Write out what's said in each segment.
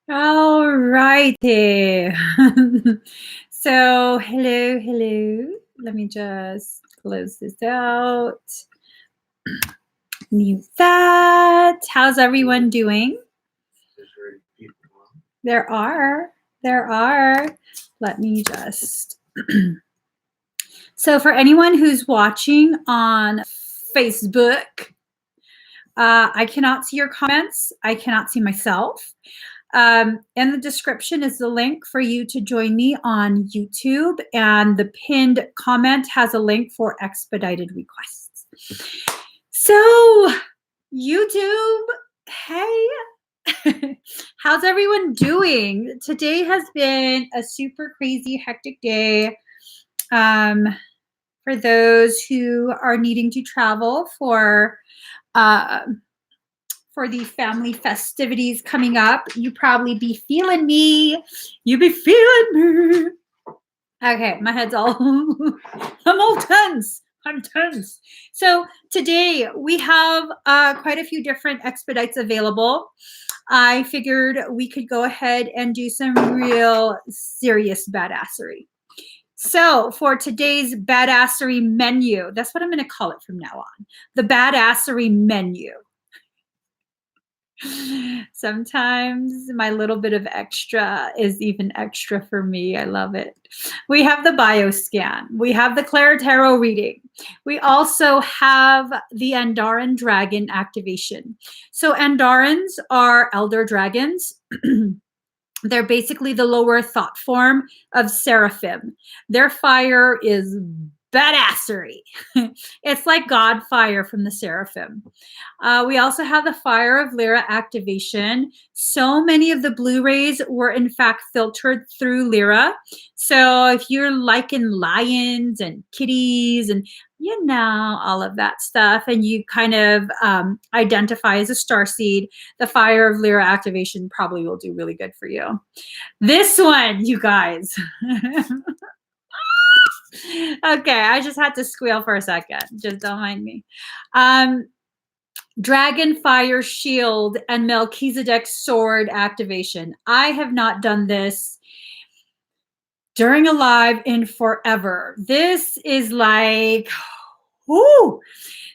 All righty. So, hello, hello. Let me just close this out. Mute that. How's everyone doing? There are. Let me just. So, for anyone who's watching on Facebook, I cannot see your comments. I cannot see myself. In the description is the link for you to join me on YouTube, and the pinned comment has a link for expedited requests. So, YouTube, hey, how's everyone doing? Today has been a super crazy, hectic day. For those who are needing to travel for the family festivities coming up, you probably be feeling me. You be feeling me. Okay, my head's all, I'm all tense. I'm tense. So today we have quite a few different expedites available. I figured we could go ahead and do some real serious badassery. So for today's badassery menu, that's what I'm going to call it from now on. The badassery menu. Sometimes my little bit of extra is even extra for me. I love it. We have the bio scan. We have the Claire Tarot reading. We also have the Andaran dragon activation. So Andarans are elder dragons. They're basically the lower thought form of seraphim. Their fire is badassery. It's like God fire from the seraphim. We also have the Fire of Lyra activation. So many of the Blu-rays were in fact filtered through Lyra. So if you're liking lions and kitties and all of that stuff, and you kind of identify as a starseed, the Fire of Lyra activation probably will do really good for you. This one, you guys. Okay, I just had to squeal for a second. Just don't mind me. Dragon Fire Shield and Melchizedek Sword activation. I have not done this during a live in forever. This is like, whoo.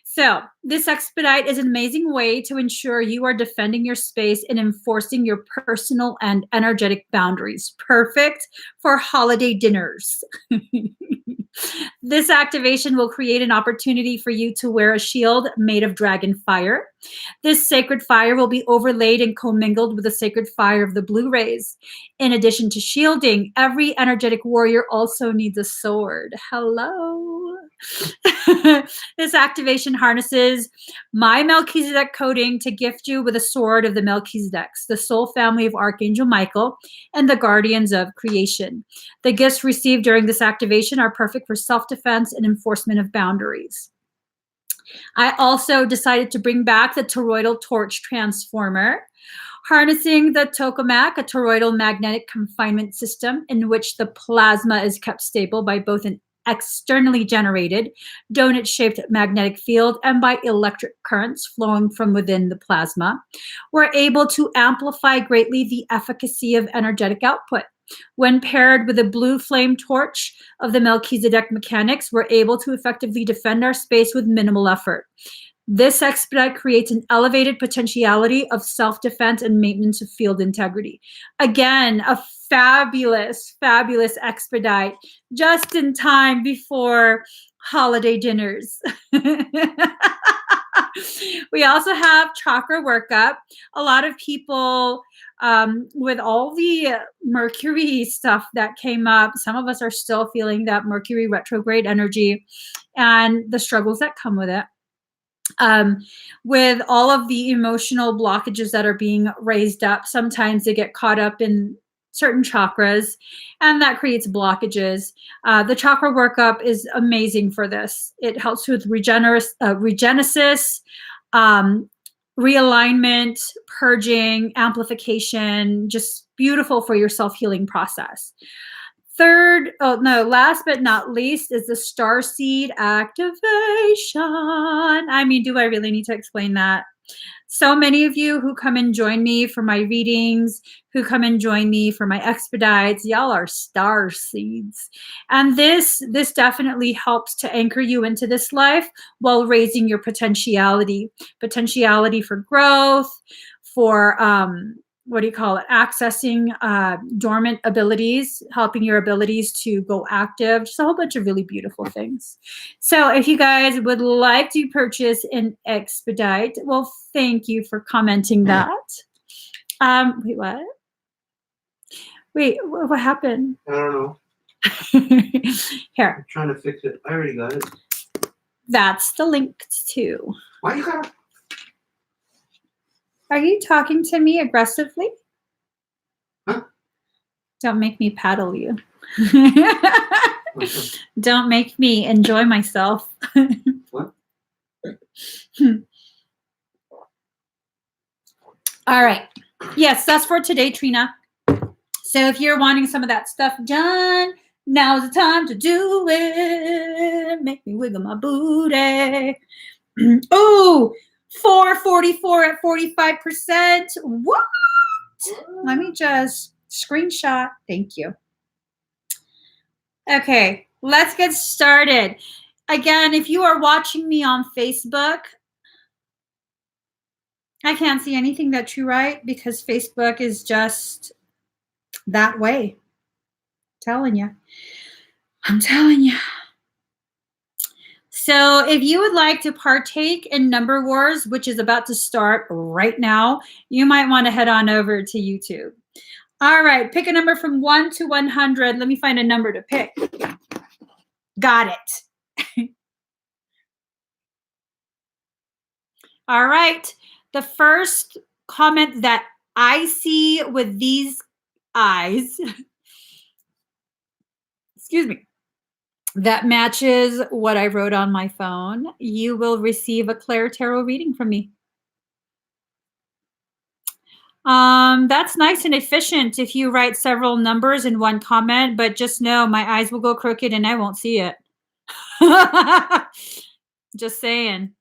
So this expedite is an amazing way to ensure you are defending your space and enforcing your personal and energetic boundaries. Perfect for holiday dinners. This activation will create an opportunity for you to wear a shield made of dragon fire. This sacred fire will be overlaid and commingled with the sacred fire of the Blu-rays. In addition to shielding, every energetic warrior also needs a sword. Hello. This activation harnesses my Melchizedek coding to gift you with a sword of the Melchizedeks, the soul family of Archangel Michael, and the guardians of creation. The gifts received during this activation are perfect for self-defense and enforcement of boundaries. I also decided to bring back the toroidal torch transformer, harnessing the tokamak, a toroidal magnetic confinement system in which the plasma is kept stable by both an externally generated donut-shaped magnetic field and by electric currents flowing from within the plasma. We're able to amplify greatly the efficacy of energetic output. When paired with a blue flame torch of the Melchizedek mechanics, we're able to effectively defend our space with minimal effort. This expedite creates an elevated potentiality of self-defense and maintenance of field integrity. Again, a fabulous, fabulous expedite just in time before holiday dinners. We also have chakra workup. A lot of people, with all the Mercury stuff that came up, some of us are still feeling that Mercury retrograde energy and the struggles that come with it. With all of the emotional blockages that are being raised up, sometimes they get caught up in certain chakras, and that creates blockages. The chakra workup is amazing for this. It helps with regenesis, realignment, purging, amplification, just beautiful for your self-healing process. Last but not least is the starseed activation. I mean, do I really need to explain that? So many of you who come and join me for my readings, who come and join me for my expedites, y'all are star seeds. And this definitely helps to anchor you into this life while raising your potentiality for growth, for what do you call it? Accessing dormant abilities, helping your abilities to go active, just a whole bunch of really beautiful things. So if you guys would like to purchase an expedite, well, thank you for commenting that. Wait, what? Wait, what happened? I don't know. Here. I'm trying to fix it. I already got it. That's the link to. Why you gotta? Are you talking to me aggressively? Huh? Don't make me paddle you. Don't make me enjoy myself. What? All right. Yes, that's for today, Trina. So if you're wanting some of that stuff done, now's the time to do it. Make me wiggle my booty. Oh, 444 at 45%. What? Let me just screenshot. Thank you. Okay, let's get started. Again, if you are watching me on Facebook, I can't see anything that you write because Facebook is just that way. I'm telling you. So if you would like to partake in Number Wars, which is about to start right now, you might want to head on over to YouTube. All right, pick a number from 1 to 100. Let me find a number to pick. Got it. All right. The first comment that I see with these eyes, excuse me, that matches what I wrote on my phone, you will receive a Claire Tarot reading from me. That's nice and efficient if you write several numbers in one comment, but just know my eyes will go crooked and I won't see it. Just saying.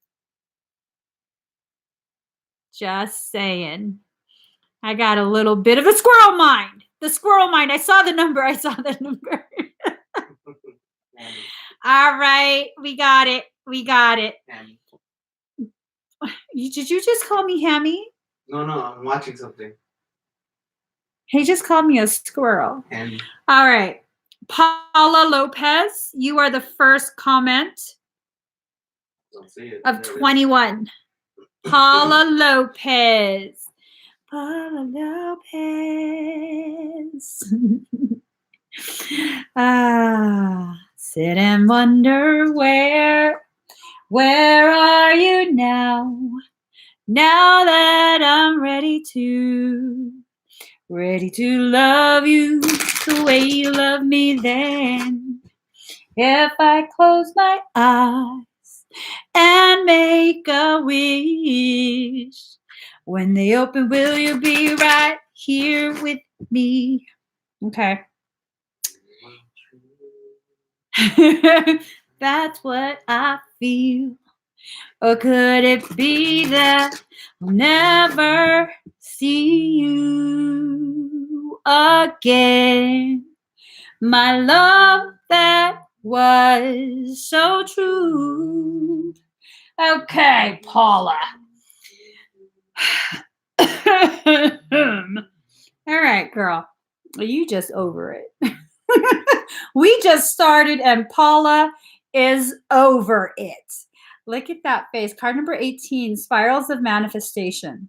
Just saying. I got a little bit of a squirrel mind. The squirrel mind. I saw the number. All right. We got it. Did you just call me Hammy? No, I'm watching something. He just called me a squirrel. Hammy. All right. Paula Lopez, you are the first comment of 21. Paula Lopez. Paula Lopez. Sit and wonder where are you now? Now that I'm ready to love you the way you loved me then. If I close my eyes and make a wish, when they open, will you be right here with me? Okay. That's what I feel. Or could it be that I'll never see you again? My love that was so true. Okay, Paula. All right, girl. You just over it. We just started and Paula is over it. Look at that face. Card number 18, Spirals of Manifestation.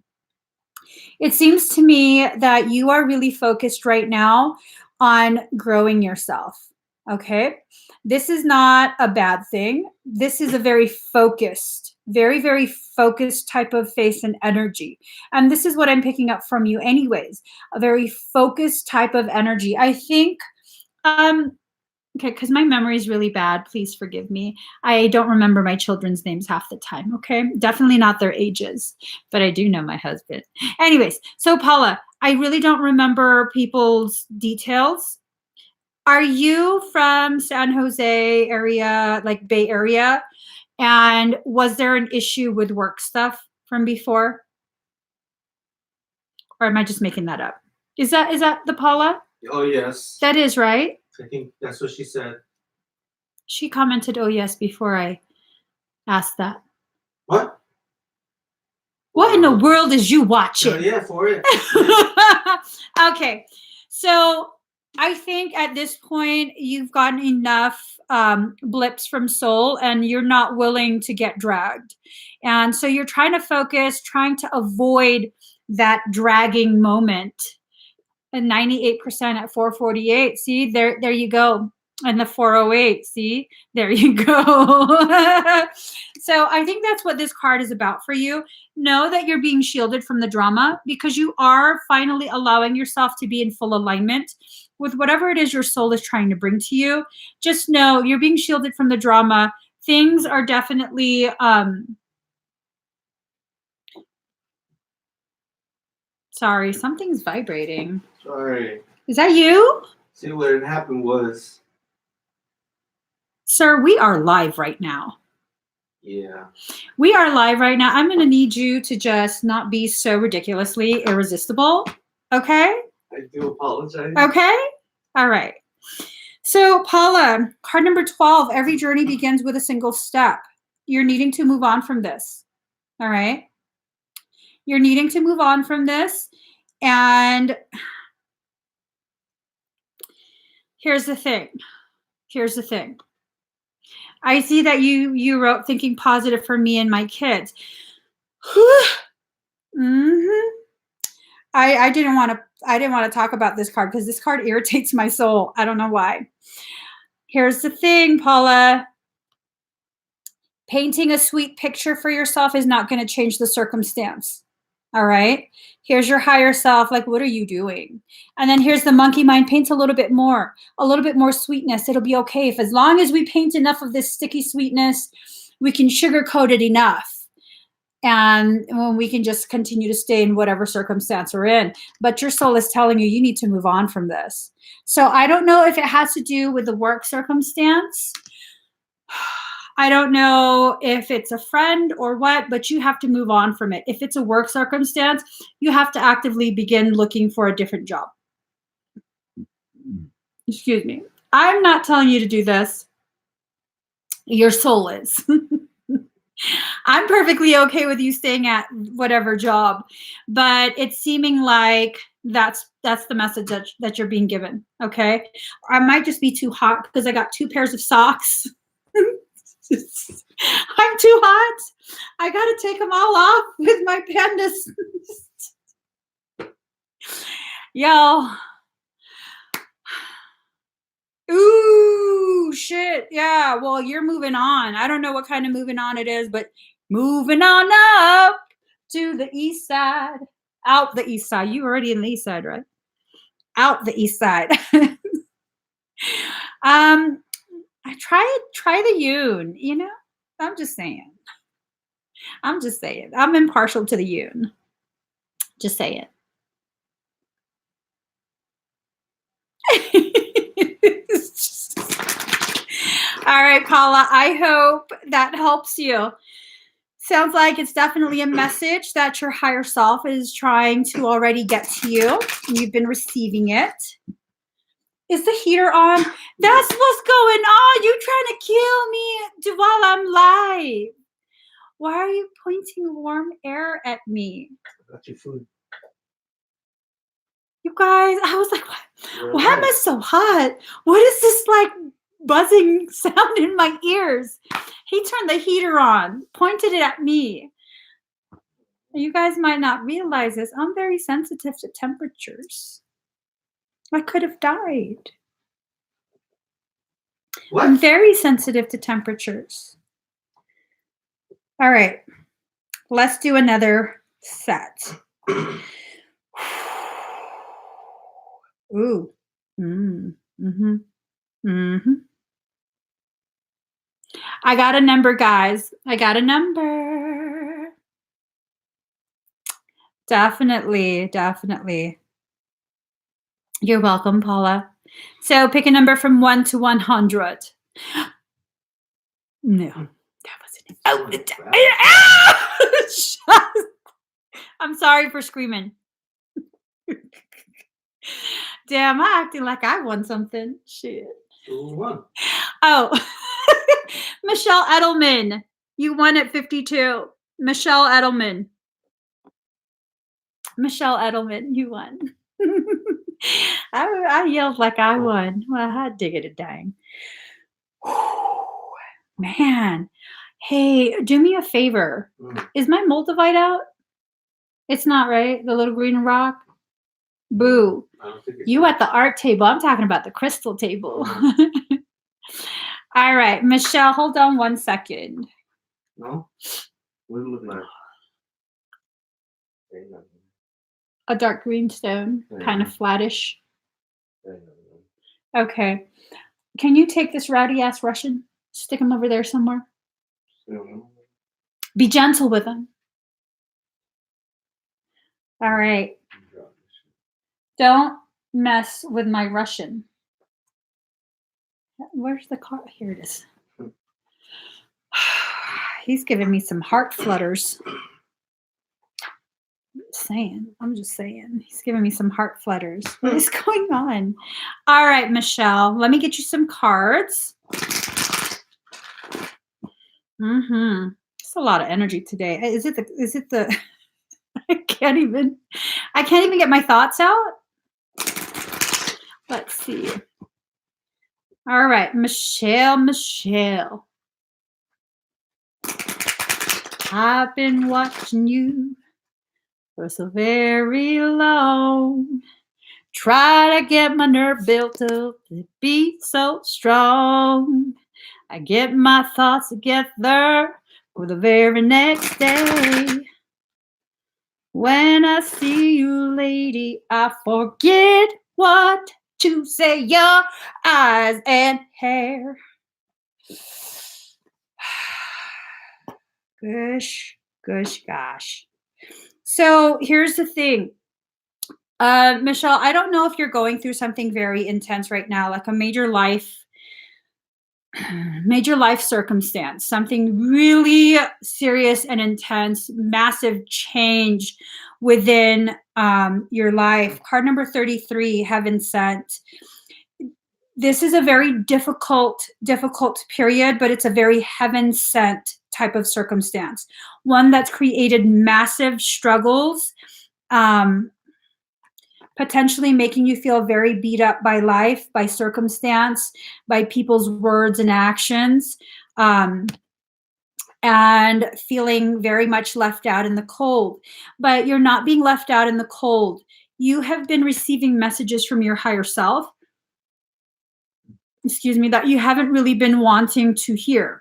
It seems to me that you are really focused right now on growing yourself. Okay? This is not a bad thing. This is a very focused, very, very focused type of face and energy. And this is what I'm picking up from you anyways. A very focused type of energy. I think, okay, because my memory is really bad. Please forgive me. I don't remember my children's names half the time, okay? Definitely not their ages, but I do know my husband. Anyways, so Paula, I really don't remember people's details. Are you from San Jose area, like Bay Area? And was there an issue with work stuff from before? Or am I just making that up? Is that the Paula? Oh, yes. That is, right? I think that's what she said. She commented, oh, yes, before I asked that. What? What in the world is you watching? Yeah, for it. Okay. So I think at this point, you've gotten enough blips from soul and you're not willing to get dragged. And so you're trying to focus, trying to avoid that dragging moment. And 98% at 448. See, there you go. And the 408. See, there you go. So I think that's what this card is about for you. Know that you're being shielded from the drama because you are finally allowing yourself to be in full alignment with whatever it is your soul is trying to bring to you. Just know you're being shielded from the drama. Things are definitely sorry, something's vibrating. Sorry. Is that you? See, what had happened was... Sir, we are live right now. Yeah. We are live right now. I'm going to need you to just not be so ridiculously irresistible. Okay? I do apologize. Okay? All right. So, Paula, card number 12, every journey begins with a single step. You're needing to move on from this. All right? You're needing to move on from this. And here's the thing. Here's the thing. I see that you wrote thinking positive for me and my kids. I didn't want to talk about this card because this card irritates my soul. I don't know why. Here's the thing, Paula. Painting a sweet picture for yourself is not going to change the circumstance. All right? Here's your higher self. Like, what are you doing? And then here's the monkey mind. Paint a little bit more sweetness. It'll be okay. If as long as we paint enough of this sticky sweetness, we can sugarcoat it enough. And when we can just continue to stay in whatever circumstance we're in. But your soul is telling you, you need to move on from this. So I don't know if it has to do with the work circumstance. I don't know if it's a friend or what, but you have to move on from it. If it's a work circumstance, you have to actively begin looking for a different job. Excuse me. I'm not telling you to do this. Your soul is. I'm perfectly okay with you staying at whatever job, but it's seeming like that's the message that you're being given, okay? I might just be too hot because I got 2 pairs of socks. I'm too hot. I got to take them all off with my pandas. Yo. Ooh, shit. Yeah, well, you're moving on. I don't know what kind of moving on it is, but moving on up to the east side. Out the east side. You already in the east side, right? Out the east side. I try the yoon, you know? I'm just saying. I'm impartial to the yoon. Just say it. All right, Paula, I hope that helps you. Sounds like it's definitely a message that your higher self is trying to already get to you. You've been receiving it. Is the heater on? That's what's going on. You trying to kill me while I'm live. Why are you pointing warm air at me? I got your food. You guys, I was like, why am I so hot? What is this like buzzing sound in my ears? He turned the heater on, pointed it at me. You guys might not realize this. I'm very sensitive to temperatures. I could have died. What? I'm very sensitive to temperatures. All right. Let's do another set. Ooh. Mm-hmm. Mm-hmm. I got a number, guys. I got a number. Definitely. You're welcome, Paula. So pick a number from 1 to 100. No, that wasn't it. Oh, I'm sorry for screaming. Damn, I'm acting like I won something. Shit. Who won? Oh, Michelle Edelman. You won at 52. Michelle Edelman. Michelle Edelman, you won. I yelled like I won. Well, I dig it a dang. Man. Hey, do me a favor. Is my multivite out? It's not, right? The little green rock? Boo. I don't think You at the art table. I'm talking about the crystal table. All right, Michelle, hold on 1 second. No? What does it look like? A dark green stone, kind of flattish. Okay. Can you take this rowdy ass Russian? Stick him over there somewhere. Be gentle with him. All right. Don't mess with my Russian. Where's the car? Here it is. He's giving me some heart flutters. I'm just saying. He's giving me some heart flutters. What is going on? All right, Michelle. Let me get you some cards. It's a lot of energy today. Is it the I can't even get my thoughts out. Let's see. All right, Michelle. I've been watching you for so very long. Try to get my nerve built up to be so strong. I get my thoughts together for the very next day. When I see you, lady, I forget what to say. Your eyes and hair. Gosh. So here's the thing. Michelle, I don't know if you're going through something very intense right now, like a major life circumstance, something really serious and intense, massive change within your life. Card number 33, Heaven Sent. This is a very difficult period, but it's a very heaven sent type of circumstance, one that's created massive struggles, potentially making you feel very beat up by life, by circumstance, by people's words and actions, and feeling very much left out in the cold. But you're not being left out in the cold. You have been receiving messages from your higher self, that you haven't really been wanting to hear.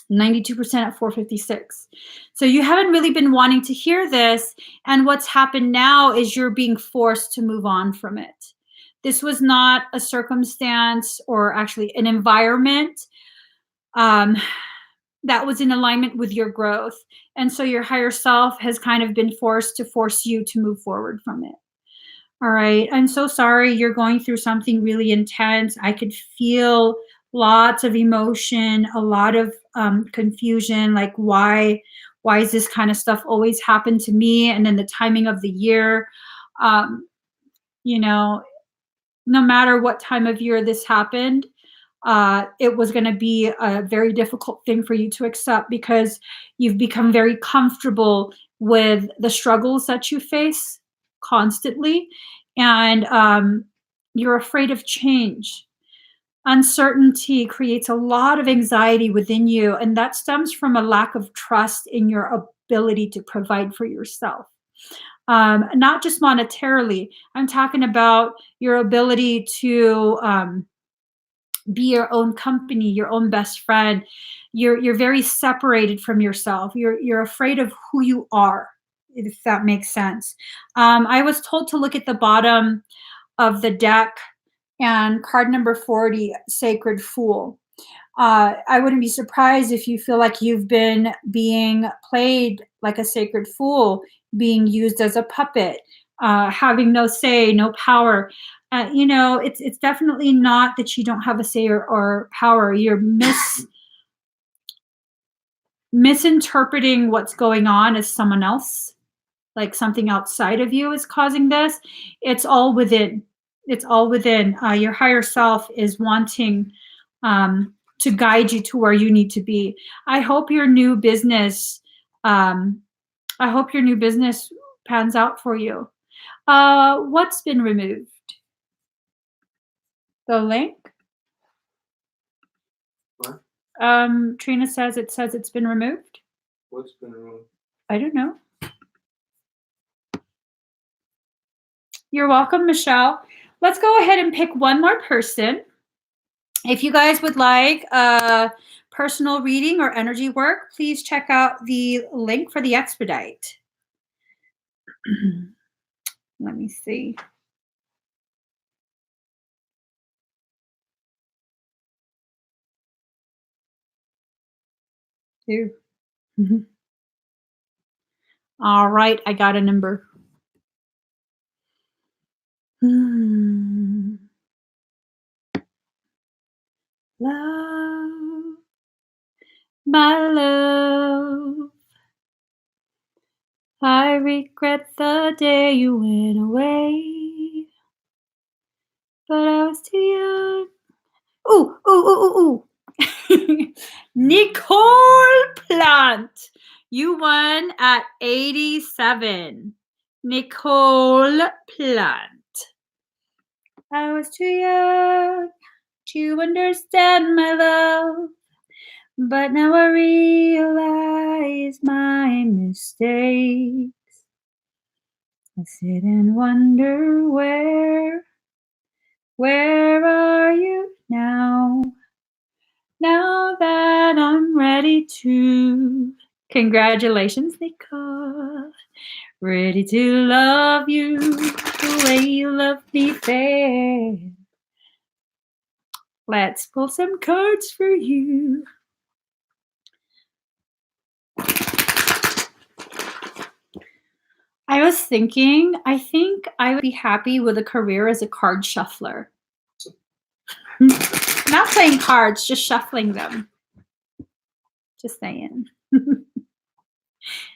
92% at 456. So you haven't really been wanting to hear this. And what's happened now is you're being forced to move on from it. This was not a circumstance or actually an environment that was in alignment with your growth. And so your higher self has kind of been forced to force you to move forward from it. All right. I'm so sorry you're going through something really intense. I could feel lots of emotion, a lot of confusion, like why is this kind of stuff always happen to me? And then the timing of the year, no matter what time of year this happened, it was going to be a very difficult thing for you to accept because you've become very comfortable with the struggles that you face constantly, and you're afraid of change. Uncertainty creates a lot of anxiety within you, and that stems from a lack of trust in your ability to provide for yourself. Not just monetarily. I'm talking about your ability to be your own company, your own best friend. You're very separated from yourself. You're afraid of who you are, if that makes sense. I was told to look at the bottom of the deck and card number 40, Sacred Fool. I wouldn't be surprised if you feel like you've been being played like a sacred fool, being used as a puppet, having no say, no power. It's definitely not that you don't have a say or power. You're misinterpreting what's going on as someone else, like something outside of you is causing this. It's all within. It's all within. Your higher self is wanting to guide you to where you need to be. I hope your new business. I hope your new business pans out for you. What's been removed? The link? What? Trina says it's been removed. What's been removed? I don't know. You're welcome, Michelle. Let's go ahead and pick one more person. If you guys would like a personal reading or energy work, please check out the link for the expedite. Let me see. Two. All right, I got a number. Love, my love, I regret the day you went away, but I was too young. Ooh. Nicole Plant, you won at 87. Nicole Plant. I was too young to understand my love, but now I realize my mistakes. I sit and wonder where are you now? Now that I'm ready to, congratulations, Nicole. Ready to love you the way you love me fair. Let's pull some cards for you. I was thinking, I think I would be happy with a career as a card shuffler. Not playing cards, just shuffling them. Just saying.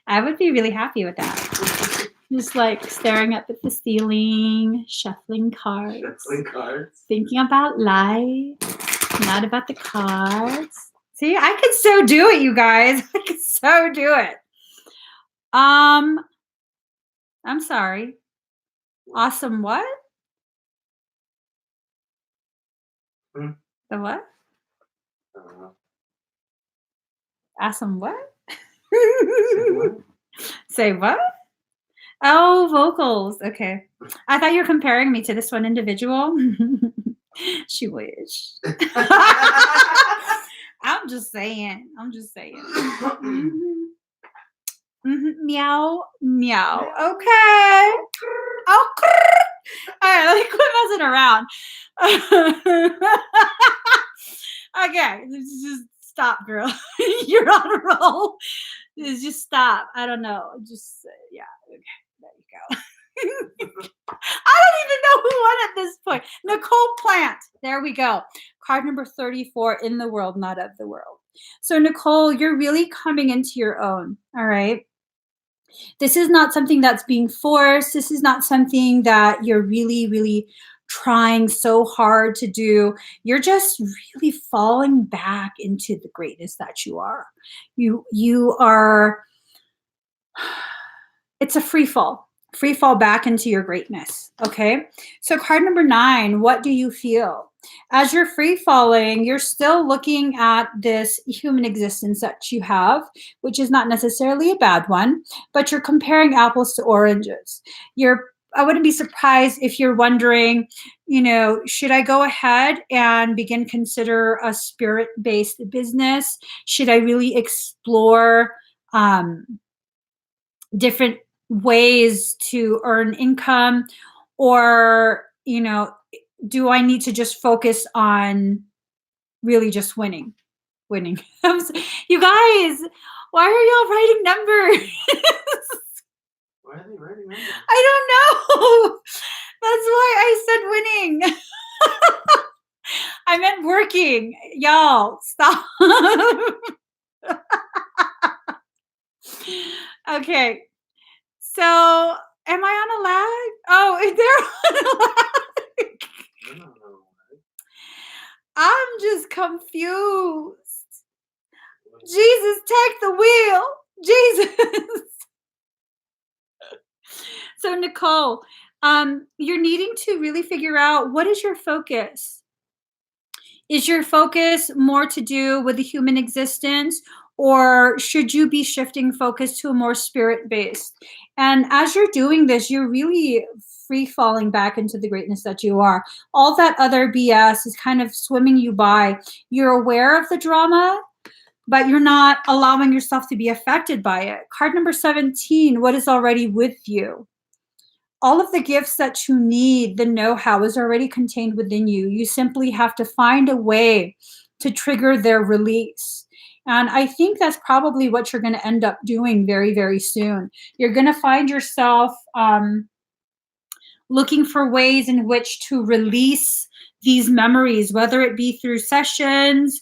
I would be really happy with that. Just like staring up at the ceiling, shuffling cards. Shuffling cards. Thinking about life, not about the cards. See, I can so do it, you guys. I can so do it. I'm sorry. Awesome what? Hmm? The what? Awesome what? Say what? Oh, vocals. Okay. I thought you were comparing me to this one individual. She wish. I'm just saying. Meow, meow. Okay. Oh, all right, let me quit messing around. Okay, just stop, girl. You're on a roll. Just stop. I don't know. Just, yeah. Okay, there you go. I don't even know who won at this point. Nicole Plant. There we go. Card number 34, in the world, not of the world. So, Nicole, you're really coming into your own, all right? This is not something that's being forced. This is not something that you're really, really trying so hard to do. You're just really falling back into the greatness that you are. You are, it's a free fall back into your greatness. Okay. So card number 9, what do you feel? As you're free falling, you're still looking at this human existence that you have, which is not necessarily a bad one, but you're comparing apples to oranges. I wouldn't be surprised if you're wondering, should I go ahead and consider a spirit-based business? Should I really explore different ways to earn income? Or, do I need to just focus on really just winning? You guys, why are y'all writing numbers? Why are they writing numbers? I don't know. That's why I said winning. I meant working. Y'all, stop. Okay. So, am I on a lag? Oh, is there on a lag? I don't know. I'm just confused. Jesus, take the wheel. Jesus. So, Nicole, you're needing to really figure out what is your focus. Is your focus more to do with the human existence, or should you be shifting focus to a more spirit based? And as you're doing this, you're really free falling back into the greatness that you are. All that other BS is kind of swimming you by. You're aware of the drama, but you're not allowing yourself to be affected by it. Card number 17, what is already with you? All of the gifts that you need, the know-how is already contained within you. You simply have to find a way to trigger their release. And I think that's probably what you're going to end up doing very, very soon. You're going to find yourself looking for ways in which to release these memories, whether it be through sessions,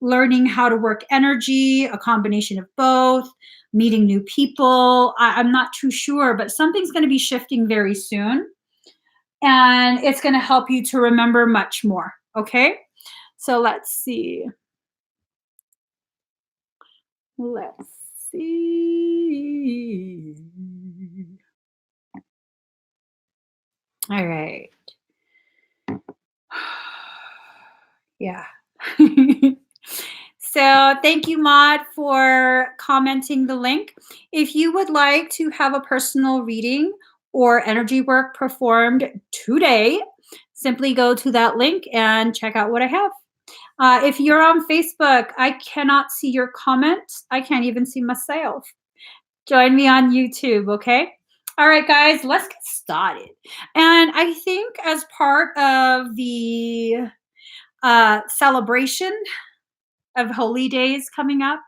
learning how to work energy, a combination of both, meeting new people. I'm not too sure, but something's going to be shifting very soon. And it's going to help you to remember much more. Okay. So let's see. Let's see. All right. Yeah. So thank you, Maud, for commenting the link. If you would like to have a personal reading or energy work performed today, simply go to that link and check out what I have. If you're on Facebook, I cannot see your comments. I can't even see myself. Join me on YouTube, okay? All right, guys, let's get started. And I think as part of the celebration of holy days coming up,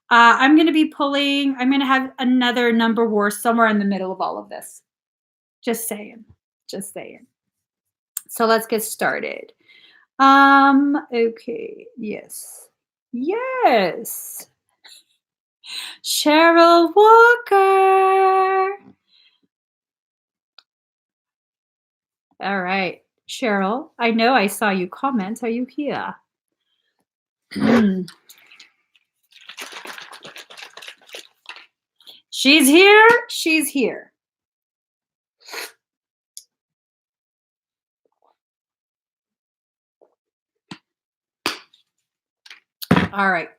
I'm going to be pulling, I'm going to have another number war somewhere in the middle of all of this. Just saying. Just saying. So let's get started. Okay. Yes. Yes. Cheryl Walker. All right. Cheryl, I know I saw you comment. Are you here? She's here. She's here. All right.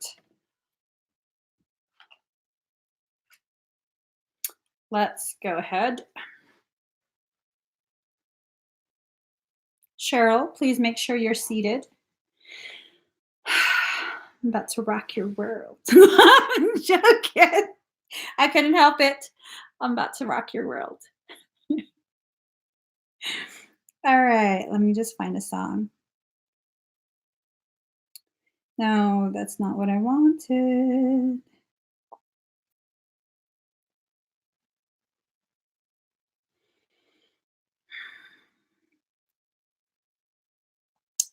Let's go ahead. Cheryl, please make sure you're seated. I'm about to rock your world. I'm joking. I couldn't help it. I'm about to rock your world. All right, let me just find a song. No, that's not what I wanted.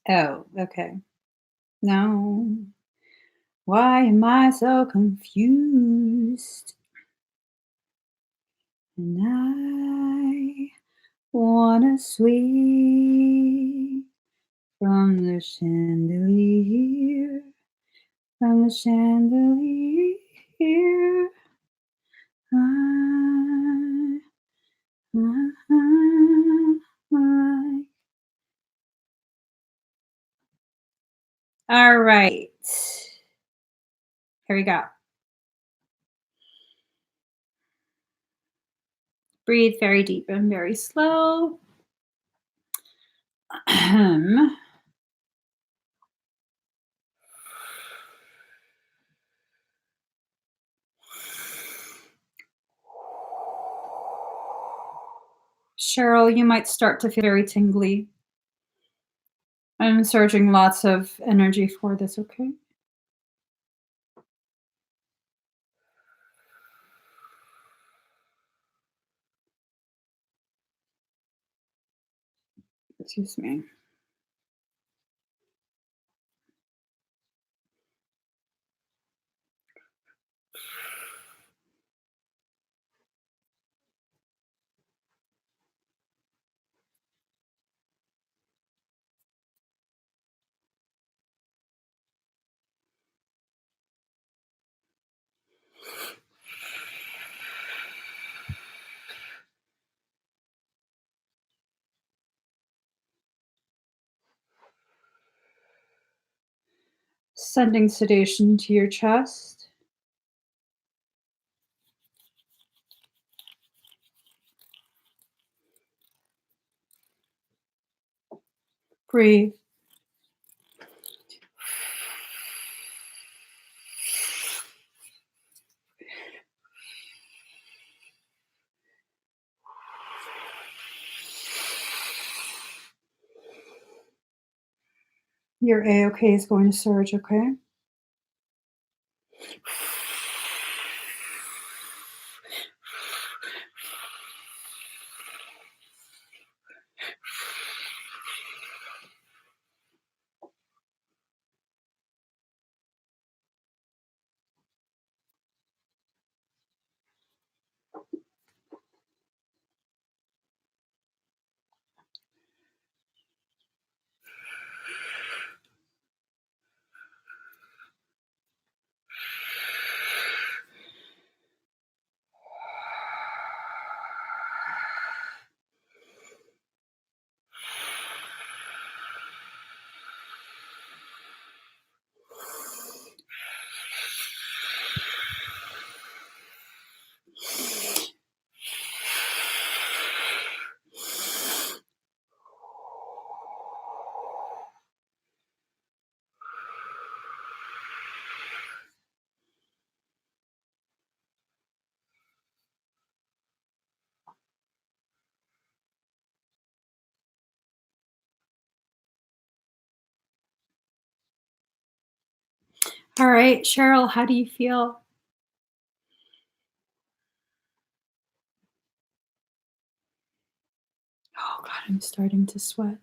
Oh, okay. No. Why am I so confused? And I wanna swing from the chandelier, from the chandelier. All right. Here we go. Breathe very deep and very slow. Cheryl, you might start to feel very tingly. I'm surging lots of energy for this, okay? Excuse me. Sending sedation to your chest. Breathe. Your A-OK is going to surge, okay? All right, Cheryl, how do you feel? Oh God, I'm starting to sweat.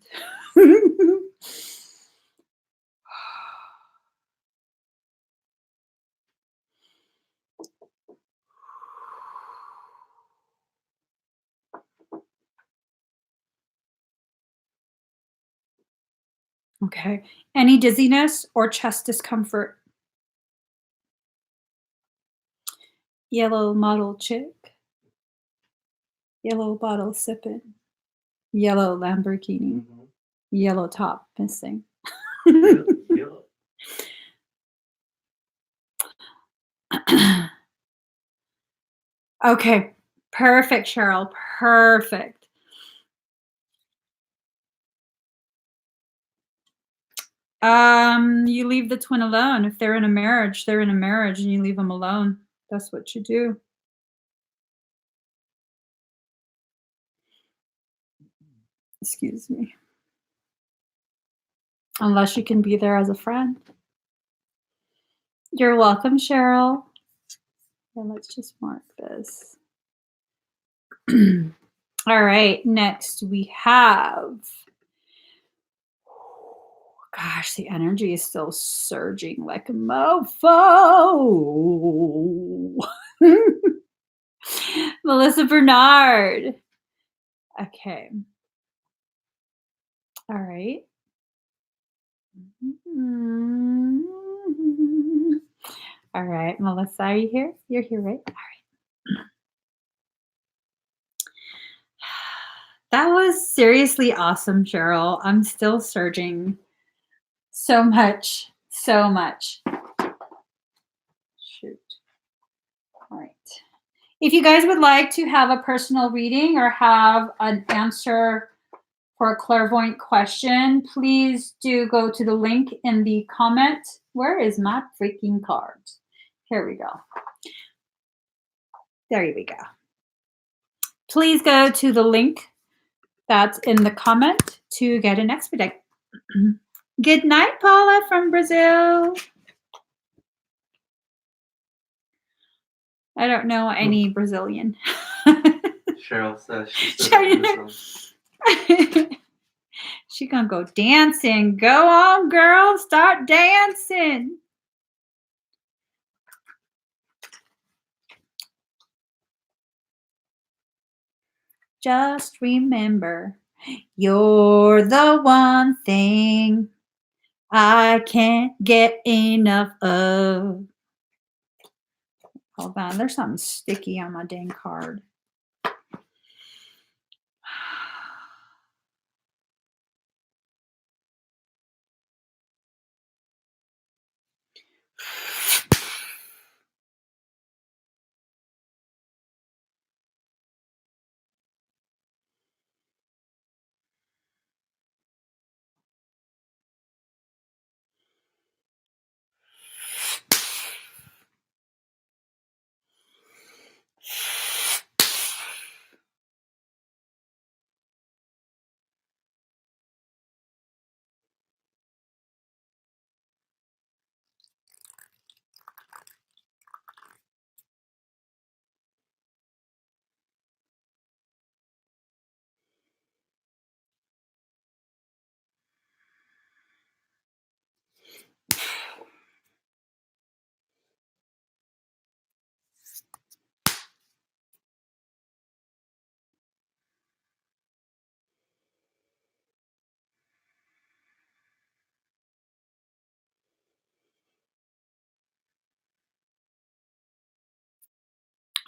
Okay. Any dizziness or chest discomfort? Yellow model chick. Yellow bottle sipping. Yellow Lamborghini. Mm-hmm. Yellow top missing. Yellow. Okay. Perfect, Cheryl. Perfect. You leave the twin alone. If they're in a marriage, they're in a marriage and you leave them alone. That's what you do. Excuse me. Unless you can be there as a friend. You're welcome, Cheryl. And let's just mark this. All right, next we have, gosh, the energy is still surging like a mofo. Melissa Bernard. Okay. All right. All right, Melissa, are you here? You're here, right? All right. That was seriously awesome, Cheryl. I'm still surging so much, so much. Shoot. All right. If you guys would like to have a personal reading or have an answer for a clairvoyant question, please do go to the link in the comment. Where is my freaking card? Here we go. There we go. Please go to the link that's in the comment to get an expedite. Good night, Paula from Brazil. I don't know any Brazilian. Cheryl says she's still She gonna go dancing. Go on, girl. Start dancing. Just remember, you're the one thing I can't get enough of. Hold on, there's something sticky on my dang card.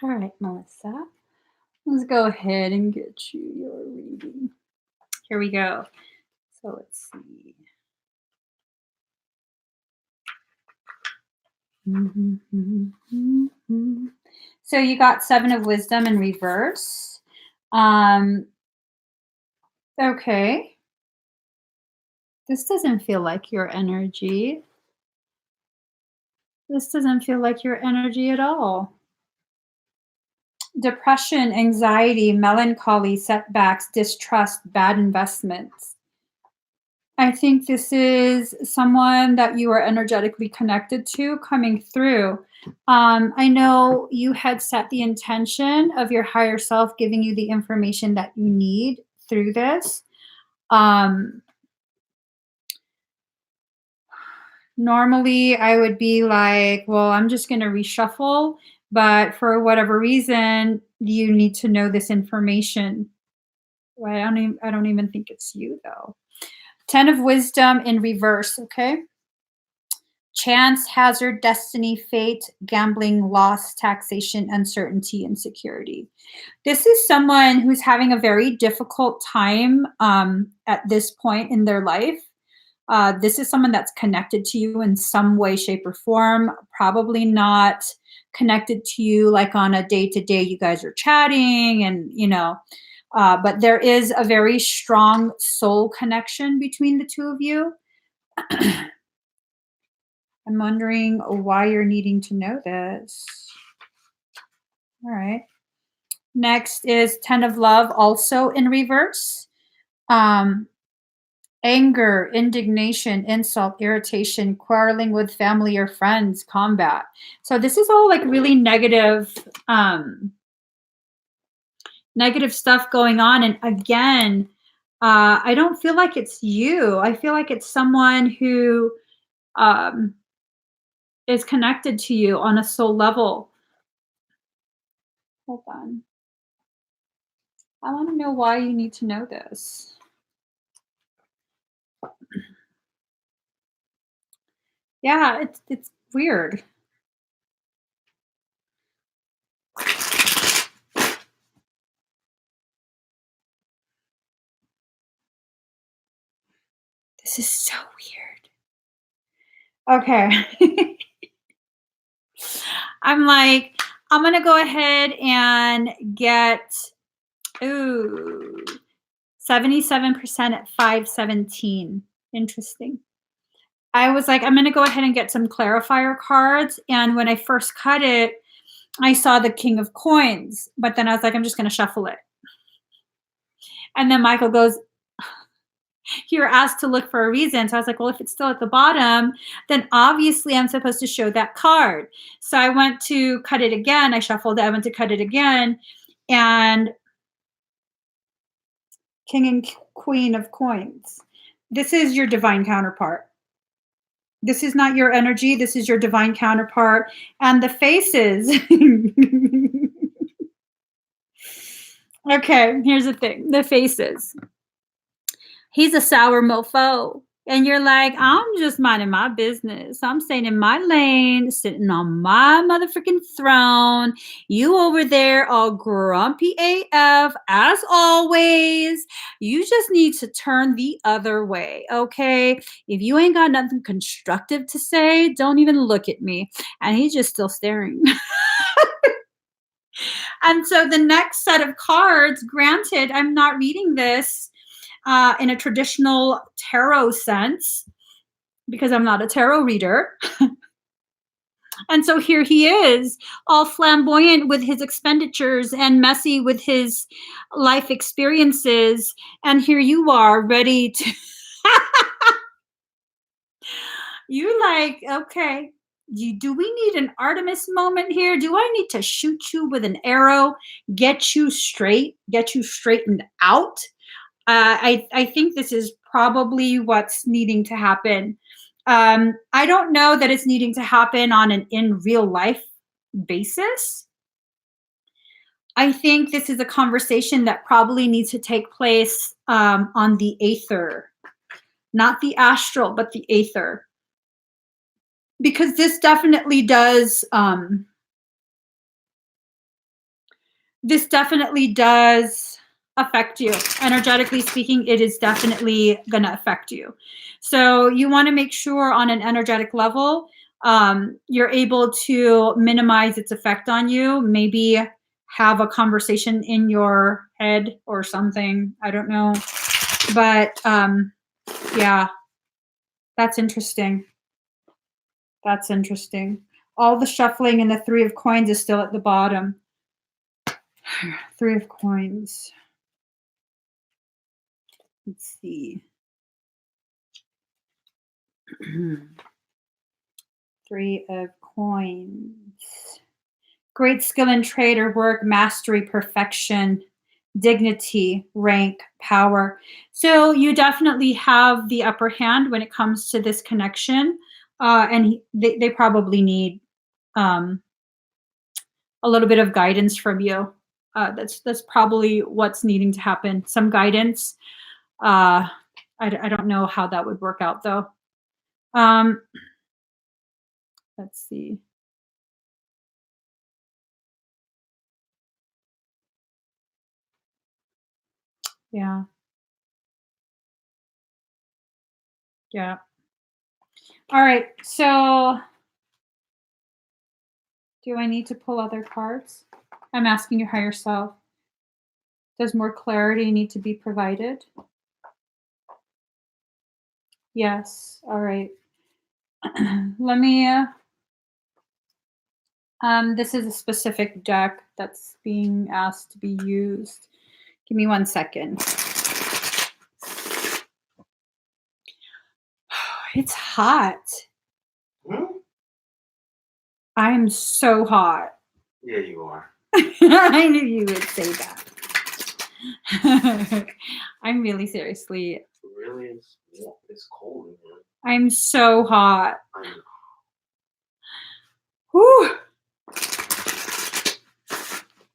All right, Melissa. Let's go ahead and get you your reading. Here we go. So let's see. So you got 7 of Wisdom in reverse. Okay. This doesn't feel like your energy. This doesn't feel like your energy at all. Depression, anxiety, melancholy, setbacks, distrust, bad investments. I think this is someone that you are energetically connected to coming through. I know you had set the intention of your higher self giving you the information that you need through this. Normally, I would be like, well, I'm just going to reshuffle. But for whatever reason, you need to know this information. Right? I don't even think it's you, though. 10 of Wisdom in reverse, okay? Chance, hazard, destiny, fate, gambling, loss, taxation, uncertainty, and security. This is someone who's having a very difficult time at this point in their life. This is someone that's connected to you in some way, shape, or form. Probably not connected to you like on a day-to-day you guys are chatting and, but there is a very strong soul connection between the two of you. I'm wondering why you're needing to know this. All right. Next is 10 of Love, also in reverse. Anger, indignation, insult, irritation, quarreling with family or friends, combat. So this is all like really negative stuff going on. And again, I don't feel like it's you. I feel like it's someone who is connected to you on a soul level. Hold on. I want to know why you need to know this. Yeah, it's weird. This is so weird. Okay. I'm like, I'm going to go ahead and get, 77% at 517. Interesting. I was like, I'm going to go ahead and get some clarifier cards. And when I first cut it, I saw the King of Coins. But then I was like, I'm just going to shuffle it. And then Michael goes, you were asked to look for a reason. So I was like, well, if it's still at the bottom, then obviously I'm supposed to show that card. So I went to cut it again. I shuffled it. I went to cut it again. And King and Queen of Coins. This is your divine counterpart. This is not your energy. This is your divine counterpart. And the faces. Okay, here's the thing. The faces. He's a sour mofo. And you're like, I'm just minding my business. I'm staying in my lane, sitting on my motherfucking throne. You over there all grumpy AF, as always. You just need to turn the other way, okay? If you ain't got nothing constructive to say, don't even look at me. And he's just still staring. And so the next set of cards, granted, I'm not reading this in a traditional tarot sense because I'm not a tarot reader. And so here he is, all flamboyant with his expenditures and messy with his life experiences. And here you are, ready to. You're like, okay, do we need an Artemis moment here? Do I need to shoot you with an arrow, get you straightened out? I think this is probably what's needing to happen. I don't know that it's needing to happen on an in real life basis. I think this is a conversation that probably needs to take place on the aether, not the astral, but the aether. Because this definitely does this definitely does affect you. Energetically speaking, it is definitely going to affect you. So you want to make sure on an energetic level, you're able to minimize its effect on you. Maybe have a conversation in your head or something. I don't know. But yeah, that's interesting. That's interesting. All the shuffling and the 3 of coins is still at the bottom. 3 of coins. Let's see. 3 of coins. Great skill in trade or work, mastery, perfection, dignity, rank, power. So you definitely have the upper hand when it comes to this connection. And they probably need a little bit of guidance from you. That's probably what's needing to happen. Some guidance. I don't know how that would work out though. Let's see. Yeah. Yeah. All right. So do I need to pull other cards? I'm asking your higher self. Does more clarity need to be provided? Yes. All right. Let me, this is a specific deck that's being asked to be used. Give me 1 second. It's hot. I am so hot. Yeah, you are. I knew you would say that. I'm really seriously. It really is. It's cold in here. I'm so hot. I know. Whew.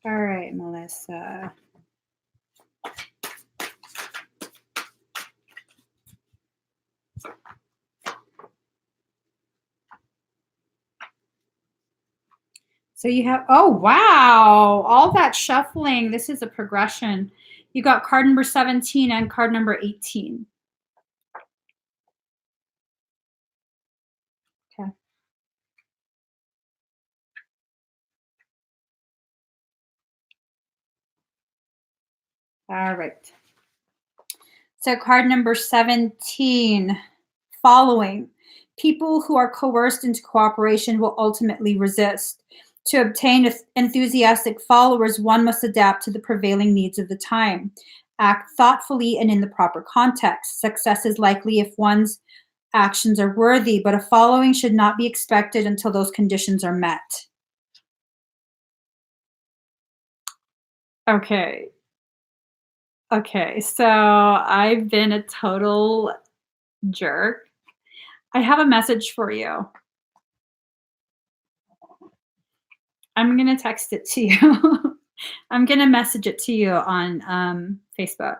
All right, Melissa. So you have, oh, wow, all that shuffling. This is a progression. You got card number 17 and card number 18. Okay. All right. So card number 17, following. People who are coerced into cooperation will ultimately resist. To obtain enthusiastic followers, one must adapt to the prevailing needs of the time. Act thoughtfully and in the proper context. Success is likely if one's actions are worthy, but a following should not be expected until those conditions are met. Okay. Okay, so I've been a total jerk. I have a message for you. I'm going to text it to you. I'm going to message it to you on Facebook.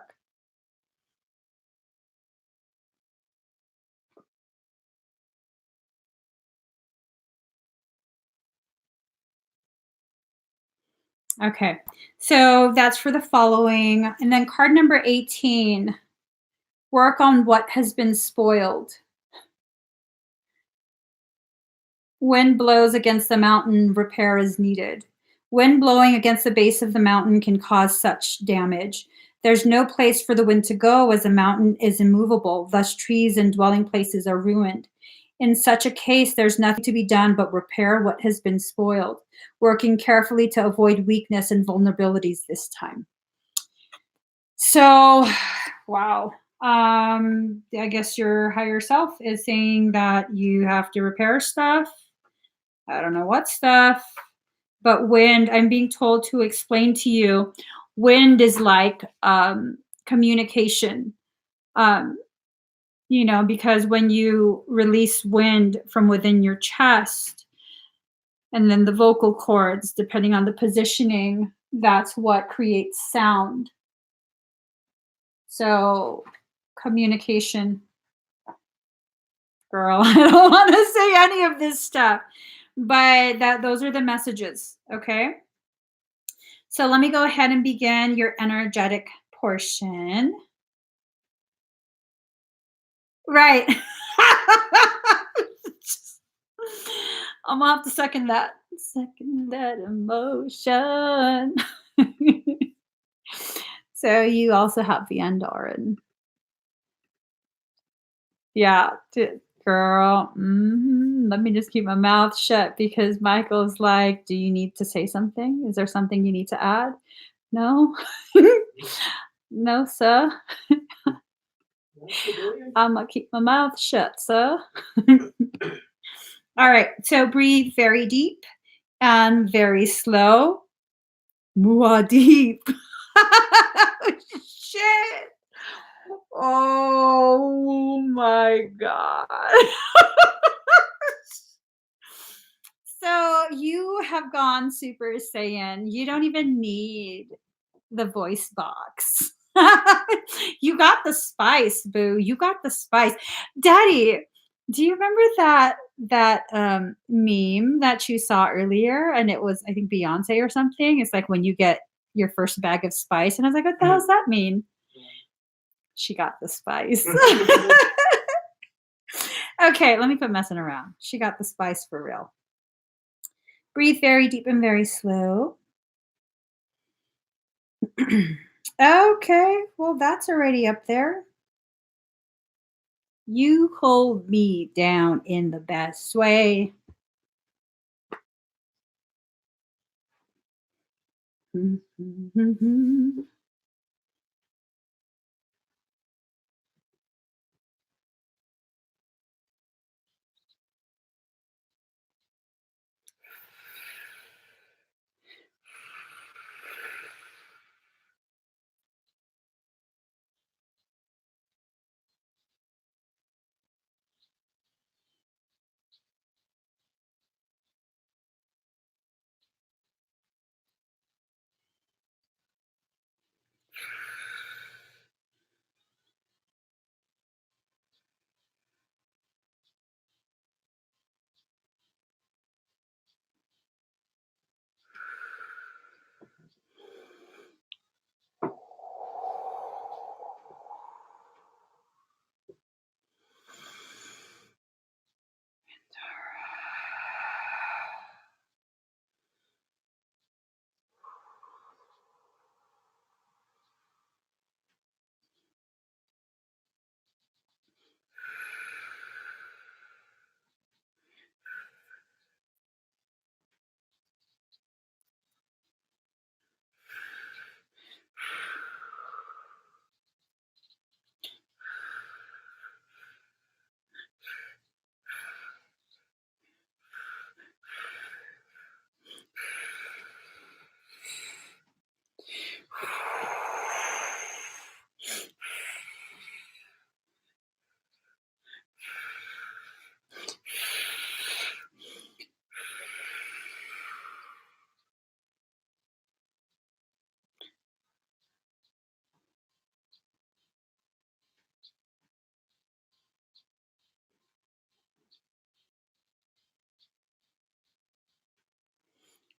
Okay, so that's for the following. And then card number 18, work on what has been spoiled. Wind blows against the mountain, repair is needed. Wind blowing against the base of the mountain can cause such damage. There's no place for the wind to go as the mountain is immovable, thus trees and dwelling places are ruined. In such a case, there's nothing to be done but repair what has been spoiled, working carefully to avoid weakness and vulnerabilities this time. So, wow. I guess your higher self is saying that you have to repair stuff. I don't know what stuff, but wind, I'm being told to explain to you, wind is like communication. Because when you release wind from within your chest and then the vocal cords, depending on the positioning, that's what creates sound. So communication. Girl, I don't want to say any of this stuff, but those are the messages, okay? So let me go ahead and begin your energetic portion. Right. I'm gonna have to second that. Second that emotion. So you also have the Andoran. Yeah, girl. Let me just keep my mouth shut because Michael's like, "Do you need to say something? Is there something you need to add?" No, no, sir. I'm gonna keep my mouth shut, sir. All right. So breathe very deep and very slow. Muad'Dib. Shit. Oh my God. So you have gone Super Saiyan. You don't even need the voice box. You got the spice, boo. You got the spice. Daddy, do you remember that meme that you saw earlier? And it was, I think, Beyonce or something. It's like when you get your first bag of spice. And I was like, what the hell does that mean? She got the spice. Okay, let me quit messing around. She got the spice for real. Breathe very deep and very slow. Okay, well, that's already up there. You hold me down in the best way.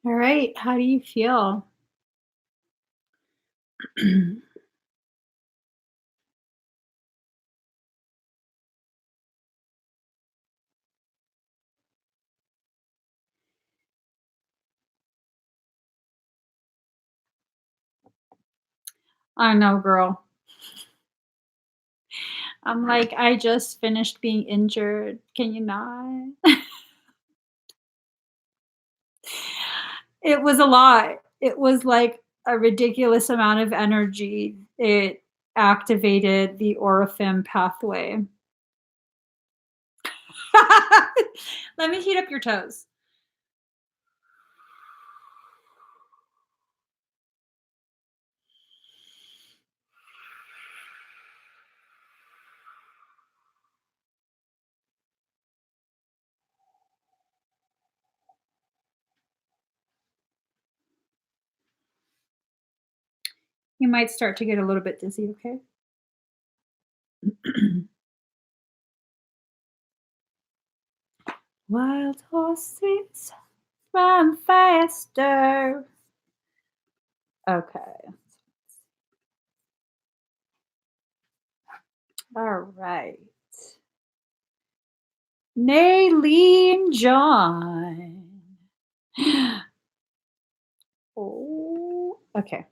All right, how do you feel? I know, girl. I'm like, I just finished being injured. Can you not? It was a lot. It was like a ridiculous amount of energy. It activated the orifim pathway. Let me heat up your toes. You might start to get a little bit dizzy, okay? Wild horses run faster. Okay. All right. Nailin John. Oh, okay.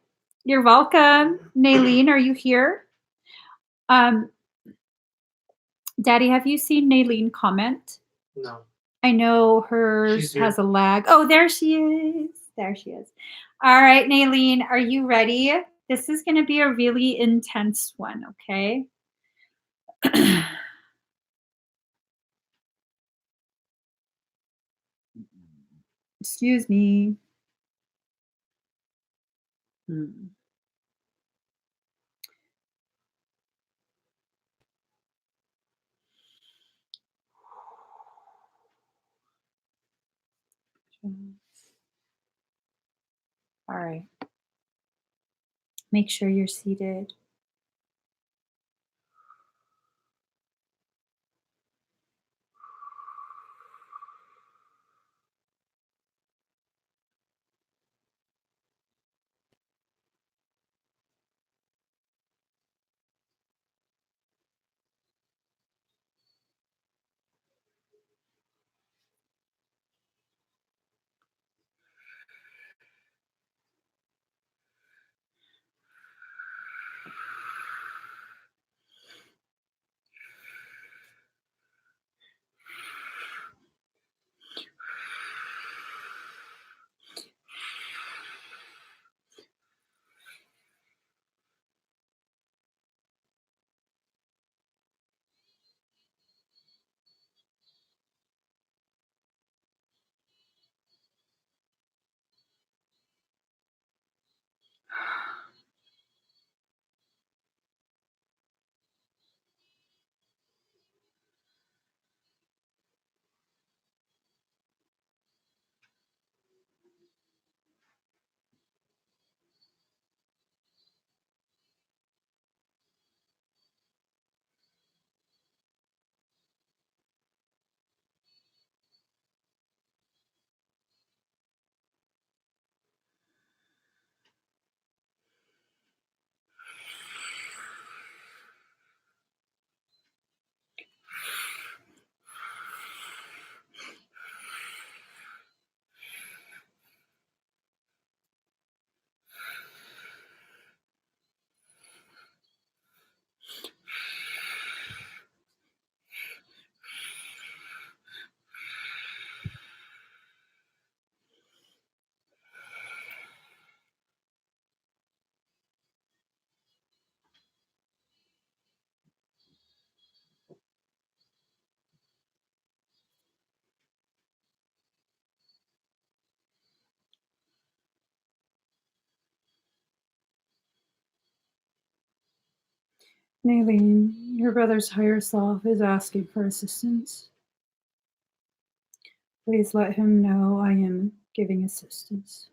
You're welcome. Nailin, are you here? Um, Daddy, have you seen Nailin comment? No. I know hers She's here. has a lag. Oh, there she is. There she is. All right, Nailin, are you ready? This is going to be a really intense one, okay? Excuse me. Hmm. All right. Make sure you're seated. Nailin, your brother's higher self is asking for assistance. Please let him know I am giving assistance.